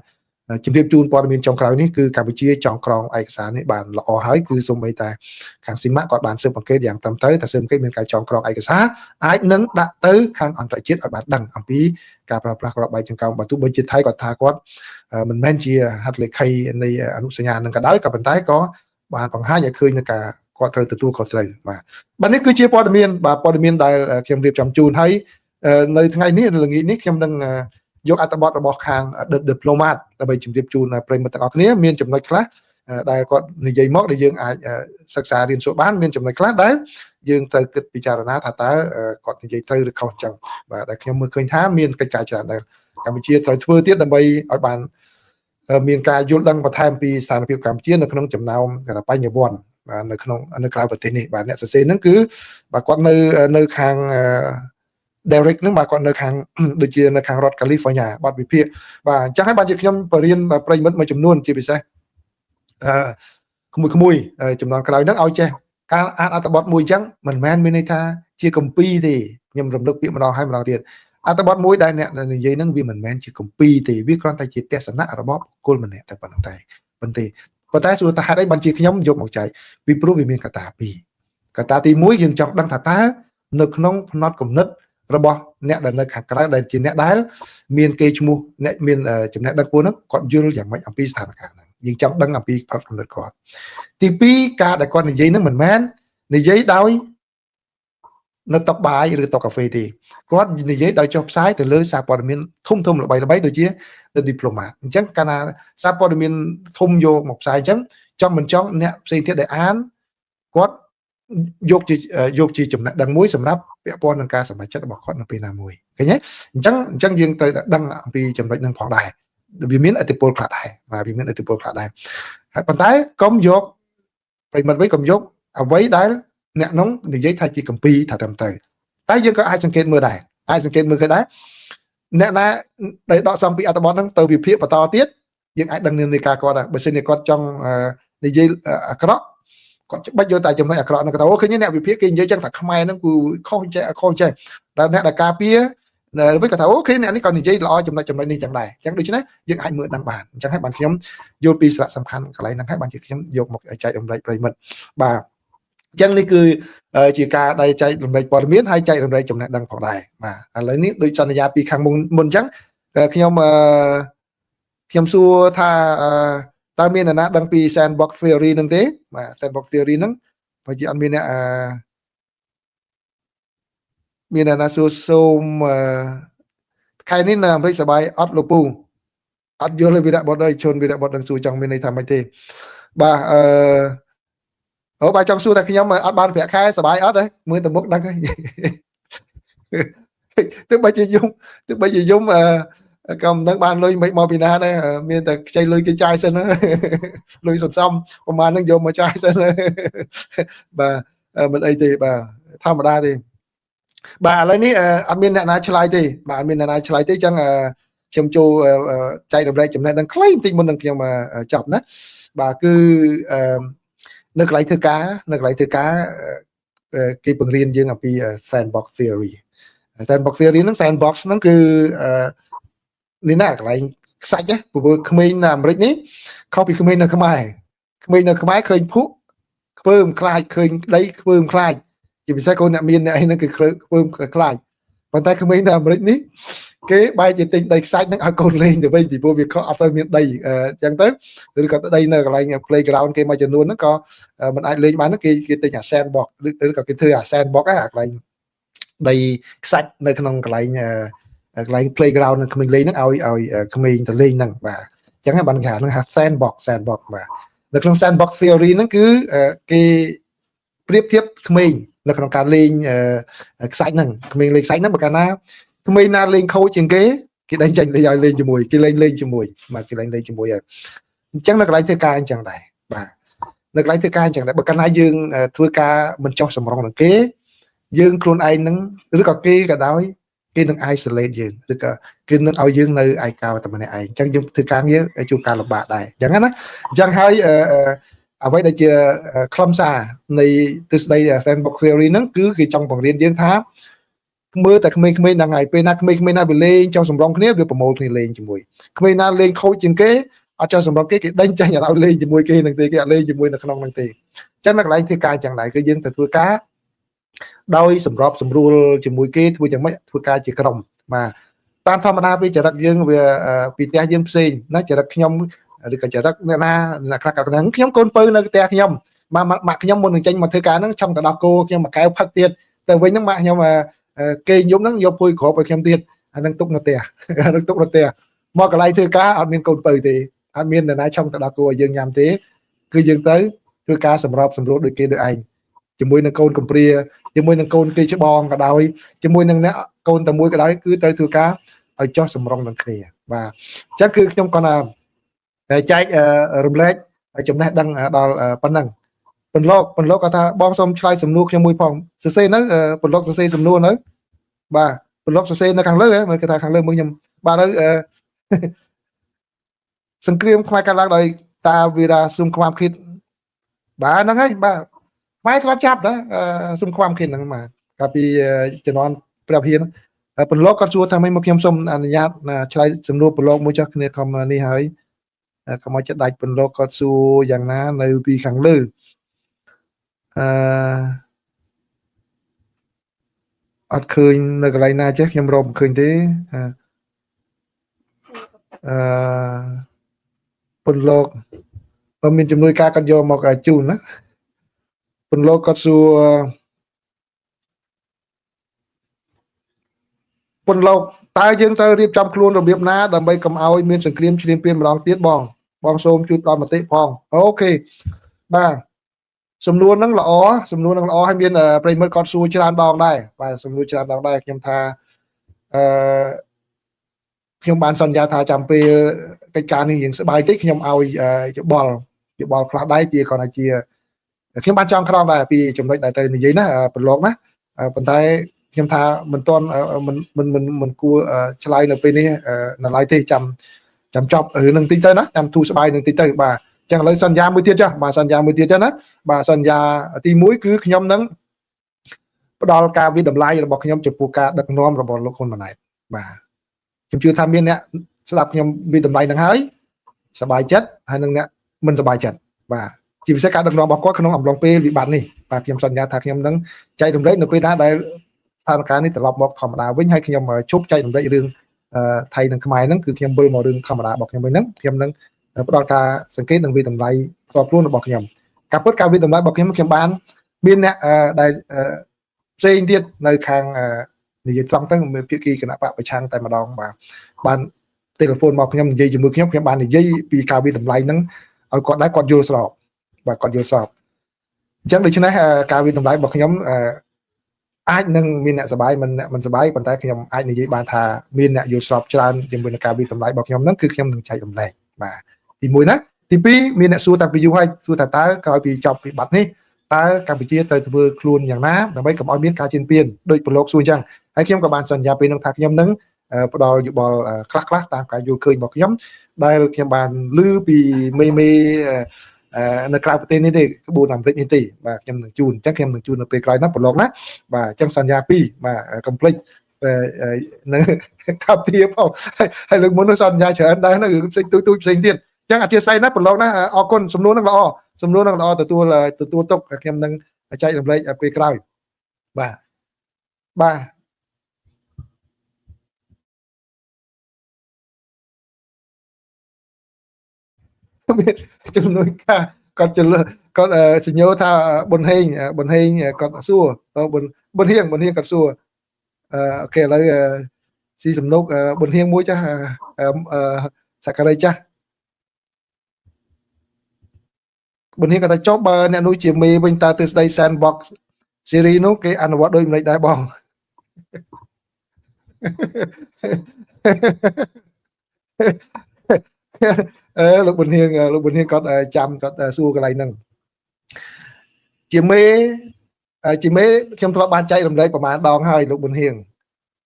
ជម្រាបជូនព័ត៌មានចុងក្រោយនេះគឺកម្ពុជាចងក្រងឯកសារនេះបានល្អហើយគឺសូម្បីតែខាងស៊ីម៉ាក់គាត់បានស៊ើបអង្កេតយ៉ាងត្រឹមត្រូវតែស៊ើបអង្កេតមានការចងក្រងឯកសារអាចនឹងដាក់ទៅខាងអន្តរជាតិឲ្យបានដឹងអំពីការប្រើប្រាស់ក្របបែកចង្កោមបើទោះបីជាថៃគាត់ថាគាត់មិនមែនជាហត្ថលេខីនៃអនុសញ្ញានឹងក៏ដោយក៏ប៉ុន្តែក៏បានបង្ហាញឲ្យឃើញនឹងការគាត់ត្រូវទទួលខុសត្រូវបាទនេះគឺជាព័ត៌មានបាទព័ត៌មានដែលខ្ញុំរៀបចំជូនហើយនៅថ្ងៃនេះល្ងាចនេះខ្ញុំនឹងយកអត្ថបទរបស់ខាង Diplomat ដើម្បីជម្រាបជូនប្រិយមិត្តទាំងអស់គ្នាមានចំណុចខ្លះដែលគាត់និយាយមកដែលយើងអាចសិក្សារៀនសូត្របានមានចំណុចខ្លះដែលយើងត្រូវគិតពិចារណាថាតើគាត់និយាយត្រូវឬខុសអញ្ចឹងបាទដែលខ្ញុំមើលឃើញថាមានកិច្ចការច្រើនដែលកម្ពុជាត្រូវធ្វើទៀតដើម្បីឲ្យបានមានការយល់ដឹងបន្ថែមពីស្ថានភាពកម្ពុជានៅក្នុងចំណោមបញ្ញវន្តបាទនៅក្រៅប្រទេសនេះបាទអ្នកសរសេរហ្នឹងគឺបាទគាត់នៅខាងDerek នឹងបាទគាត់នៅខាងដូចជានៅខាងរដ្ឋ California បទវិភាគបាទអញ្ចឹងហើយបានជាខ្ញុំបរៀនប្រិយមិត្តមួយចំនួនជាពិសេសក្មួយចំនួនក្រោយហ្នឹងឲ្យចេះការអានអត្ថបទមួយអញ្ចឹងមិនមែនមានន័យថាជាគម្ពីរទេខ្ញុំរំលឹកពាក្យម្ដងហើយម្ដងទៀតអត្ថបទមួយដែលអ្នកនិយាយហ្នឹងវាមិនមែនជាគម្ពីរទេវាគ្រាន់តែជាទស្សនៈរបស់បុគ្គលម្នាក់តែប៉ុណ្្នឹងតែប៉ុន្តែសួរថាហេតុអីបានជាខ្ញុំយកមកចែកពីព្រោះវាមានកត្តាពីរកត្តាទី1យើងចង់ដឹងថាតើនៅក្នុងផ្នត់គំនិតរបស់អ្នកដែលនៅខាងក្រៅដែលជាអ្នកដែលមានកេរ្តិ៍ឈ្មោះអ្នកមានចំណេះដឹងពូហ្នឹងគាត់យល់យ៉ាងម៉េចអំពីស្ថានភាពហ្នឹងយើងចង់ដឹងអំពីផ្នត់គំនិតគាត់ទី2ការដែលគាត់និយាយហ្នឹងមិនមែននិយាយដោយនៅតុបាយឬតុកាហ្វេទេគាត់និយាយដោយចុះផ្សាយទៅលើសារព័ត៌មានធំល្បីៗដូចជា The Diplomat អញ្ចឹងកាលណាសារព័ត៌មានធំយកមកផ្សាយអញ្ចឹងចង់មិនចង់អ្នកផ្សេងទៀតដែលអានគាត់យកជាចំណេះដឹងមួយសម្រាប់ពាក់ព័ន្ធនឹងការសម្រេចចិត្តរបស់គាត់នៅពេលណាមួយឃើញទេអញ្ចឹងយើងត្រូវដឹងអំពីចំណុចនឹងផងដែរវាមានឥទ្ធិពលខ្លះដែរបាទវាមានឥទ្ធិពលខ្លះដែរហើយប៉ុន្តែកុំយកប្រិមិត្តវិញកុំយកអ្វីដែលអ្នកនោះនិយាយថាជាកម្ពីថាត្រឹមត្រូវតែយើងក៏អាចសង្កេតមើលដែរឃើញដែរអ្នកណាដែលដកសំពីអត្ថបទហ្នឹងទៅវិភាគបន្តទៀតយើងអាចដឹងនិន្នាការគាត់ដែរបើសិនជាគាត់ចង់និយាយអាក្រក់គាត់ច្បាច់យកតែចំណុចអាក្រក់ហ្នឹងគាត់ថាអូឃើញអ្នកវិភាគគេនិយាយចឹងថាខ្មែរហ្នឹងគឺខុសចេះតែអ្នកដែលការពារវិញគាត់ថាអូខេអ្នកនេះក៏និយាយល្អចំណុចនេះចឹងដែរអញ្ចឹងដូច្នេះយើងអាចមើលដឹងបានអញ្ចឹងហើយបានខ្ញុំយល់ពីសារៈសំខាន់កន្លែងហ្នឹងហើយបានជាខ្ញុំយកមកចែករំលែកប្រិមិត្តបាទអញ្ចឹងនេះគឺជាការដែលចែករំលែកព័ត៌មានហើយចែករំលែកចំណេះដឹងផងដែរបាទឥឡូវនេះដូចសន្យាពីខាងមុនអញ្ចឹងខ្ញុំសួរថាតើមានអ្នកណាដឹងពី sandbox theory ហ្នឹងទេបាទ sandbox theory ហ្នឹងបើជាអត់មានអ្នកមានអ្នកណាសួរសូមខែនេះនៅអាមេរិកសប្បាយអត់លោកពូអត់យល់វីរៈបុត្រអើយជន់វីរៈបុត្រដឹងសួរចង់មានន័យថាម៉េចទេបាទអូបើចង់សួរតែខ្ញុំអត់បានប្រាក់ខែសប្បាយអត់ទេមើលទៅមុខដឹងហើយទោះបីជាយំក៏មិនដឹងបានលុយមិនមកពីណាដែរមានតែខ្ចីលុយគេចាយសិនលុយសន្សំប្រហែលនឹងយកមកចាយសិនបាទមិនអីទេបាទធម្មតាទេបាទឥឡូវនេះអត់មានអ្នកណាឆ្លើយទេបាទអត់មានអ្នកណាឆ្លើយទេអញ្ចឹងខ្ញុំចូលចែករំលែកចំណេះដឹងខ្លីបន្តិចមុននឹងខ្ញុំចប់ណាបាទគឺនៅកន្លែងធ្វើការគេបង្រៀនយើងអំពី sandbox theory sandbox theory ហ្នឹង sandbox ហ្នឹងគឺនេះណាកន្លែងខ្សាច់ណាព្រោះក្មេងនៅអាមេរិកនេះខុសពីក្មេងនៅខ្មែរឃើញភក់ខ្ពើមខ្លាចឃើញដីខ្ពើមខ្លាចជាពិសេសកូនអ្នកមានអ្នកអីហ្នឹងគឺខ្ពើមខ្លាចប៉ុន្តែក្មេងនៅអាមេរិកនេះគេបែរជាទិញដីខ្សាច់ហ្នឹងឲ្យកូនលេងទៅវិញពីព្រោះវាខុសអត់ទៅមានដីអញ្ចឹងទៅឬក៏ដីនៅកន្លែង playground គេមួយចំនួនហ្នឹងក៏មិនអាចលេងបានគេទិញអា sandbox ឬក៏គេធ្វើអា sandbox ហ្នឹងអាកន្លែងដីខ្សាច់នៅក្នុងកន្លែង playground នឹងក្មេងលេងហ្នឹងឲ្យក្មេងទៅលេងហ្នឹងបាទអញ្ចឹងហើយបានគេហៅហ្នឹង sandbox បាទនៅក្នុង sandbox theory ហ្នឹងគឺគេប្រៀបធៀបក្មេងនៅក្នុងការលេងខ្សាច់ហ្នឹងក្មេងលេងខ្សាច់ហ្នឹងបើកាលណាក្មេងណាលេងខូចជាងគេដេញចាញ់ឲ្យលេងជាមួយគេលេងជាមួយបាទគេលេងជាមួយហើយអញ្ចឹងនៅកន្លែងធ្វើការអញ្ចឹងដែរបាទ នៅកន្លែងធ្វើការអញ្ចឹងដែរបើកាលណាយើងធ្វើការមិនចោះសម្រងនឹងគេយើងខ្លួនឯងនឹងឬក៏គេក៏ដោយគេនឹង isolate យើងឬក៏គេនឹងឲ្យយើងនៅឯកោតែម្នាក់ឯងអញ្ចឹងយើងធ្វើការងារជួបការលំបាកដែរអញ្ចឹងណាអញ្ចឹងហើយអ្វីដែលជាខ្លឹមសារនៃទិសដី sandbox theory ហ្នឹងគឺគេចង់បង្រៀនយើងថាមើលតែក្មេងៗហ្នឹងហើយពេលណាក្មេងៗណាវាលេងចោះសម្រងគ្នាវាប្រមូលគ្នាលេងជាមួយក្មេងណាលេងខូចជាងគេអត់ចោះសម្រងគេដេញចាញ់ឲ្យលេងជាមួយគេនឹងទេគេអត់លេងជាមួយនៅក្នុងហ្នឹងទេអញ្ចឹងនៅកន្លែងធ្វើការអញ្ចឹងដែរគឺយើងទៅធ្វើការដោយសម្របសម្រួលជាមួយគេធ្វើយ៉ាងម៉េចធ្វើការជាក្រុមបាទតាមធម្មតាពេលចរិតយើងវាពីផ្ទះយើងផ្សេងណាចរិតខ្ញុំឬក៏ចរិតអ្នកណាខ្លះក៏ហ្នឹងខ្ញុំកូនពៅនៅផ្ទះខ្ញុំម៉ាក់ខ្ញុំមុននឹងចេញមកធ្វើការហ្នឹងចង់ទៅដោះគោខ្ញុំមកកែវផឹកទៀតទៅវិញហ្នឹងម៉ាក់ខ្ញុំគេយំហ្នឹងយកពួយគ្រាប់ឲ្យខ្ញុំទៀតអាហ្នឹងទុកនៅផ្ទះអាហ្នឹងទុកនៅផ្ទះមកកន្លែងធ្វើការអត់មានកូនពៅទេអត់មាននរណាចង់ទៅដោះគោឲ្យយើងញ៉ាំទេគឺយើងទៅធ្វើការសម្របសម្រួលដូចគេដូចឯងជាមួយនឹងកូនកំព្រាជាមួយនឹងកូនគេច្បងក៏ដោយជាមួយនឹងអ្នកកូនតែមួយក៏ដោយគឺត្រូវធ្វើការឲ្យចោះសម្រុងនឹងគ្នាបាទអញ្ចឹងគឺខ្ញុំគាត់ចែករំលែកចំណេះដឹងដល់ប៉ុណ្ណឹងពន្លកគាត់ថាបងសូមឆ្លើយសំណួរខ្ញុំមួយផងសរសេរនៅពន្លកសរសេរសំណួរនៅបាទពន្លកសរសេរនៅខាងលើមើលគេថាខាងលើមើលខ្ញុំបាទនៅសង្គ្រាមខ្មែរកើតឡើងដោយតាវីរ៉ាស៊ុំខ្វាមខិតបាទហ្នឹងហើយបាទម៉ែធ្លាប់ចាប់តើស៊ុំខ្វាមខិតហ្នឹងបាទកាលពីជំនាន់ព្រះភិនពន្លកគាត់សួរថាម៉េចមកខ្ញុំសូមអនុញ្ញាតឆ្លើយសំណួរពន្លកមួយចុះគ្នាខំនេះហើយកុំឲ្យចិត្តដាច់ពន្លកគាត់សួរយ៉ាងណានៅពីខាងលើអត់ឃើញនៅកន្លែងណាចេះខ្ញុំរកមិនឃើញទេពន្លកបើមានជំនួយការគាត់យកមកជូនណាពន្លកគាត់សួរពន្លកតើយើងត្រូវរៀបចំខ្លួនរបៀបណាដើម្បីកុំឲ្យមានសង្គ្រាមឈ្លានពានម្ដងទៀតបងសូមជួយផ្ដល់មតិផងអូខេបាទសំណួរហ្នឹងល្អហើយមានប្រិមិត្តគាត់សួរច្រើនដងដែរបាទសំណួរច្រើនដងដែរខ្ញុំថាខ្ញុំបានសន្យាថាចាំពេលកិច្ចការនេះយើងស្បាយតិចខ្ញុំឲ្យយោបល់ខ្លះដែរជាគាត់ថាជាខ្ញុំបានចង់ក្រងដែរពីចំណុចដែលទៅនិយាយណាប្រឡងណាប៉ុន្តែខ្ញុំថាមិនទាន់មិនគួរឆ្លើយនៅពេលនេះនៅឡើយទេចាំចប់រឿងនឹងតិចទៅណាចាំទូស្បាយនឹងតិចទៅបាទចឹងឥឡូវសន្យាមួយទៀតចាស់បាទសន្យាមួយទៀតចឹងណាបាទសន្យាទី1គឺខ្ញុំនឹងផ្ដល់ការវិតម្លៃរបស់ខ្ញុំចំពោះការដឹកនាំរបស់លោកហ៊ុនម៉ាណែតបាទខ្ញុំជឿថាមានអ្នកស្ដាប់ខ្ញុំវិតម្លៃនឹងហើយសប្បាយចិត្តហើយនឹងអ្នកមិនសប្បាយចិត្តបាទជាពិសេសការដឹកនាំរបស់គាត់ក្នុងអំឡុងពេលវិបត្តិនេះបាទខ្ញុំសន្យាថាខ្ញុំនឹងចែករំលែកនៅពេលណាដែលស្ថានភាពនេះត្រឡប់មកធម្មតាវិញហើយខ្ញុំជប់ចែករំលែករឿងថៃនិងខ្មែរហ្នឹងគឺខ្ញុំវិលមករឿងធម្មតារបស់ខ្ញុំវិញហ្នឹងខ្ញុំនឹងផ្ដល់ការសង្កេតនិងវិតម្លៃផ្ទាល់ខ្លួនរបស់ខ្ញុំការពិតការវិតម្លៃរបស់ខ្ញុំបានមានអ្នកដែលផ្សេងទៀតនៅខាងនិយាយត្រង់ទៅមានភាគីគណៈបកប្រឆាំងតែម្ដងបាទបានទូរស័ព្ទមកខ្ញុំនិយាយជាមួយខ្ញុំបាននិយាយពីការវិតម្លៃហ្នឹងឲ្យគាត់ដែរគាត់យល់ស្របបាទគាត់យល់ស្របអញ្ចឹងដូច្នេះការវិតម្លៃរបស់ខ្ញុំអាចនឹងមានអ្នកសប្បាយមិនសប្បាយប៉ុន្តែខ្ញុំអាចនិយាយបានថាមានអ្នកយល់ស្របច្រើនជាមួយនឹងការវិតម្លៃរបស់ខ្ញុំហ្នឹងគឺខ្ញុំនឹងចែករំលែកបាទទី1ណាទី2មានអ្នកសួរតាពីយូរហើយសួរថាតើក្រោយពីចប់វិបត្តិនេះតើកម្ពុជាត្រូវធ្វើខ្លួនយ៉ាងណាដើម្បីកុំឲ្យមានការជឿនពៀនដោយប្រឡូកសួរអញ្ចឹងហើយខ្ញុំក៏បានសន្យាពេលនឹងថាខ្ញុំនឹងផ្ដល់យោបល់ខ្លះតាមការយល់ឃើញរបស់ខ្ញុំដែលខ្ញុំបានឮពីមេនៅក្រៅប្រទេសនេះទេក្បួនអាមេរិកនេះទេបាទខ្ញុំនឹងជូនអញ្ចឹងខ្ញុំនឹងជូននៅពេលក្រោយណាប្រឡងណាបាទអញ្ចឹងសន្យា2បាទកុំភ្លេចនៅថាទាផងហើយលើកមុននោះសន្យាច្រើនដែរនៅផ្សេងទូចផ្សេងទៀតអញ្ចឹងអធិស្ឋានណាប្រឡងណាអរគុណសំណួរនឹងល្អទទួលទុកខ្ញុំនឹងចែករំលែកពេលក្រោយបាទមានជំនួយការគាត់សញ្ញោថាប៊ុនហេងគាត់សួរតើប៊ុនហៀងគាត់សួរអូខេឥឡូវស៊ីសំណុកប៊ុនហៀងមួយចាស់សក្ការៈចាស់ប៊ុនហៀងគាត់ថាចុះបើអ្នកនោះជាមេវិញតើទិសដី sandbox series នោះគេអនុវត្តដូចមិនដែរបងលោកប៊ុនហៀងគាត់ចាំគាត់សួរកន្លែងហ្នឹង ជាមេខ្ញុំធ្លាប់បានចែករំលែកប្រហែលដងហើយលោកប៊ុនហៀង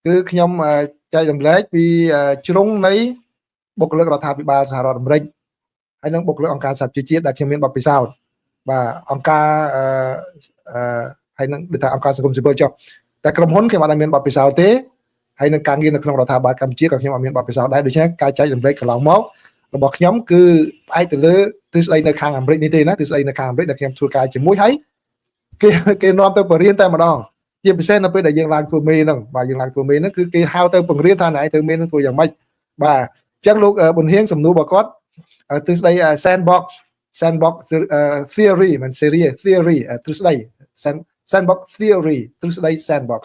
គឺខ្ញុំចែករំលែកពីជ្រុងនៃបុគ្គលិករដ្ឋាភិបាលសហរដ្ឋអាមេរិកហើយនិងបុគ្គលិកអង្គការសហប្រជាជាតិដែលខ្ញុំមានបទពិសោធន៍បាទអង្គការហើយនឹងដូចថាអង្គការសង្គមស៊ីវិលចុះតែក្រុមហ៊ុនខ្ញុំអត់មានបទពិសោធន៍ទេហើយនឹងការងារនៅក្នុងរដ្ឋាភិបាលកម្ពុជាក៏ខ្ញុំអត់មានបទពិសោធន៍ដែរដូច្នេះការចែករំលែកកន្លងមករបស់ខ្ញុំគឺផ្អែកទៅលើទិសដីនៅខាងអាមេរិកនេះទេណាទិសដីនៅខាងអាមេរិកដែលខ្ញុំធ្វើការជាមួយហើយគេនាំទៅបរៀនតែម្ដងជាពិសេសនៅពេលដែលយើងឡើងធ្វើមេហ្នឹងបាទយើងឡើងធ្វើមេហ្នឹងគឺគេហៅទៅបង្រៀនថាណែទៅមេហ្នឹងធ្វើយ៉ាងម៉េចបាទអញ្ចឹងលោកប៊ុនហៀងសំណួររបស់គាត់ទិសដី sandbox theory មិន theory ទិសដី sandbox theory ទិសដី sandbox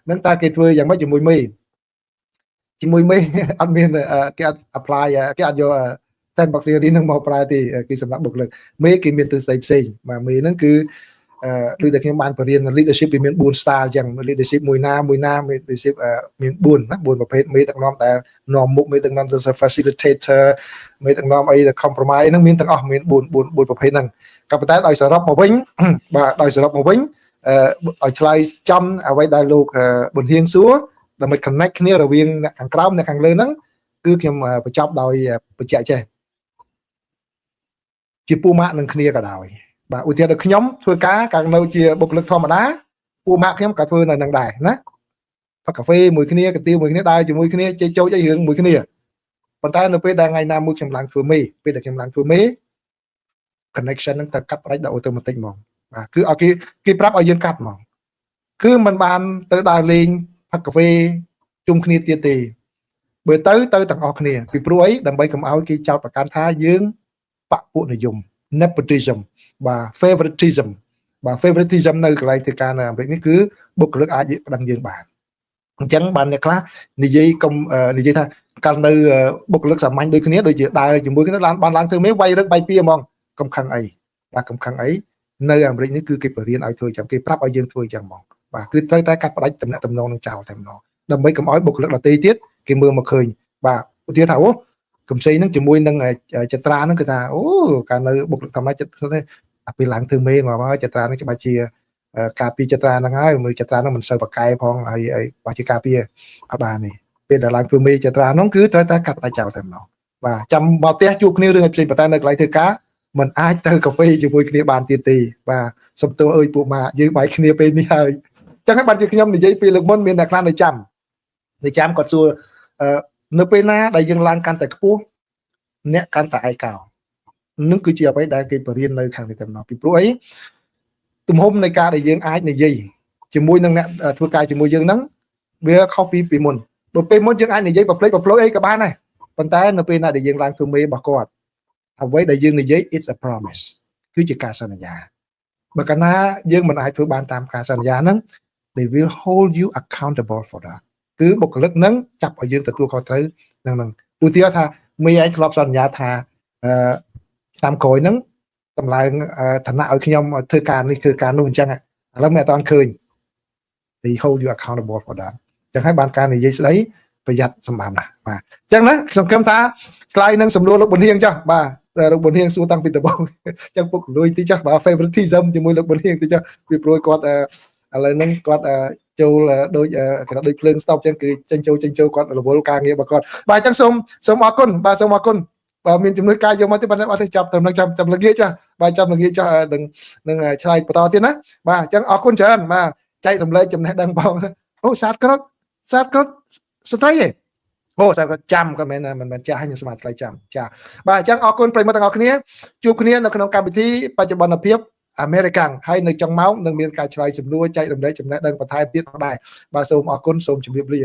ហ្នឹងតើគេធ្វើយ៉ាងម៉េចជាមួយមេអត់មានគេអត់ apply គេអត់យក sandbox theory ហ្នឹងមកប្រើទេគេសម្រាប់បុគ្គលិកមេគេមានទិសដីផ្សេងបាទមេហ្នឹងគឺដូចដែលខ្ញុំបានបរៀន leadership វាមាន4 style អញ្ចឹង leadership មួយណា leadership មាន4ណា4ប្រភេទមេដឹកនាំតែនាំមុខមេដឹកនាំទៅ facilitator មេដឹកនាំអីទៅ compromise ហ្នឹងមានទាំងអស់មាន4ប្រភេទហ្នឹងក៏ប៉ុន្តែដោយសរុបមកវិញបាទដោយសរុបមកវិញឲ្យឆ្លើយចំអ្វីដែលលោកប៊ុនហៀងសួរដើម្បី connect គ្នារវាងអ្នកខាងក្រោមអ្នកខាងលើហ្នឹងគឺខ្ញុំបញ្ចប់ដោយបញ្ជាក់ចេះជាពូម៉ាក់នឹងគ្នាក៏ដោយបាទឧទាហរណ៍ខ្ញុំធ្វើការកាលនៅជាបុគ្គលិកធម្មតាពូម៉ាក់ខ្ញុំក៏ធ្វើនៅនឹងដែរណាផឹកកាហ្វេមួយគ្នាកាទៀវមួយគ្នាដើរជាមួយគ្នាជែកចោចអីរឿងមួយគ្នាប៉ុន្តែនៅពេលដែលថ្ងៃណាមួយខ្ញុំឡើងធ្វើមេពេលដែលខ្ញុំឡើងធ្វើមេ connection ហ្នឹងទៅកាត់ផ្ដាច់ដល់ automatic ហ្មងបាទគឺឲ្យគេប្រាប់ឲ្យយើងកាត់ហ្មងគឺมันបានទៅដើរលេងផឹកកាហ្វេជុំគ្នាទៀតទេបើទៅទាំងអស់គ្នាពីព្រោះអីដើម្បីកុំឲ្យគេចោទប្រកាន់ថាយើងបកពួកនិយម nepotism បាទ favoritism បាទ favoritism នៅកន្លែងធ្វើការនៅអាមេរិកនេះគឺបុគ្គលិកអាចប្តឹងយើងបានអញ្ចឹងបានអ្នកខ្លះនិយាយថាកាលនៅបុគ្គលិកសាមញ្ញដូចគ្នាដូចជាដើរជាមួយគ្នាបានឡើងធ្វើមេវាយរឹកបាយពីហ្មងកំខឹងអីបាទកំខឹងអីនៅអាមេរិកនេះគឺគេបរៀនឲ្យធ្វើចាំគេប្រាប់ឲ្យយើងធ្វើចឹងហ្មងបាទគឺត្រូវតែកាត់ផ្ដាច់តំណែងនឹងចោលតែម្ដងដើម្បីកុំឲ្យបុគ្គលិកដទៃទៀតគេមើលមកឃើញបាទឧទាហរណ៍ថាអូកំសីហ្នឹងជាមួយនឹងចត្រាហ្នឹងគឺថាអូកាលនៅបុគ្គលិកធម្មតាចិត្តទៅពេលឡើងធ្វើមេមកចត្រាហ្នឹងច្បាស់ជាការពីចត្រាហ្នឹងហើយមើលចត្រាហ្នឹងមិនសូវប្រកែផងហើយបាច់ជាការពីអត់បានទេពេលដែលឡើងធ្វើមេចត្រាហ្នឹងគឺត្រូវតែកាត់ផ្ដាច់ចោលតែម្ដងបាទចាំមកផ្ទះជួបគ្នារឿងផ្សេងប៉ុន្តែនៅកន្លែងធ្វើការមិនអាចទៅកាហ្វេជាមួយគ្នាបានទៀតទេបាទសុំទោសអើយពួកម៉ាយើងបែកគ្នាពេលនេះហើយអញ្ចឹងហើយបានជាខ្ញុំនិយាយពីលើកមុនមានអ្នកខ្លះនៅចាំគាត់សួរនៅពេលណាដែលយើងឡើងកាន់តែខ្ពស់អ្នកកាន់តែឯកោនឹងគឺជាអ្វីដែលគេបរៀននៅខាងនេះតែម្ដងពីព្រោះអីទំហំនៃការដែលយើងអាចនិយាយជាមួយនឹងអ្នកធ្វើការជាមួយយើងហ្នឹងវាខុសពីមុនបើពេលមុនយើងអាចនិយាយប្រផ្លេចអីក៏បានដែរប៉ុន្តែនៅពេលណាដែលយើងឡើងធ្វើមេរបស់គាត់អ្វីដែលយើងនិយាយ it's a promise គឺជាការសន្យាបើកាលណាយើងមិនអាចធ្វើបានតាមការសន្យាហ្នឹង they will hold you accountable for that គឺបុគ្គលិកហ្នឹងចាប់ឲ្យយើងទទួលខុសត្រូវហ្នឹងឧទាហរណ៍ថាមេឯងធ្លាប់សន្យាថាតាមក្រោយហ្នឹងតម្លើងឋានៈឲ្យខ្ញុំធ្វើការនេះធ្វើការនោះអញ្ចឹងឥឡូវមិនអត់ឃើញ they hold you accountable for that អញ្ចឹងហើយបានការនិយាយស្ដីប្រយ័ត្នសម្បំណាស់បាទអញ្ចឹងណាខ្ញុំគិតថាឆ្លើយនឹងសំណួរលោកប៊ុនហៀងចាស់បាទលោកប៊ុនហៀងសួរតាំងពីដំបូងអញ្ចឹងពុកលួយទីចាស់បាទ favoritism ជាមួយលោកប៊ុនហៀងទីចាស់ពីព្រោះគាត់ឥឡូវហ្នឹងគាត់ចូលដូចភ្លើងស្តុបអញ្ចឹងគឺចេញចូលគាត់រវល់ការងាររបស់គាត់បាទអញ្ចឹងសូមអរគុណបាទសូមអរគុណបាទមានជំនួយការយកមកទេបាទអត់ទេចាប់ត្រឹមនឹងចាំល្ងាចចាស់បាទចាំល្ងាចចាស់នឹងឆ្លើយបន្តទៀតណាបាទអញ្ចឹងអរគុណច្រើនបាទចែករំលែកចំណេះដឹងបងអូសាទក្រត់ស្ត្រីឯងអូតែគាត់ចាំគាត់មិនមែនចាស់ឲ្យខ្ញុំស្មាតឆ្លៃចាំចាបាទអញ្ចឹងអរគុណប្រិយមិត្តទាំងអស់គ្នាជួបគ្នានៅក្នុងកម្មវិធីបច្ចុប្បន្នភាពអាមេរិកាំងហើយនៅចុងម៉ោងនឹងមានការឆ្លើយសំណួរចែករំលែកចំណេះដឹងបន្ថែមទៀតផងដែរបាទសូមអរគុណសូមជម្រាបលា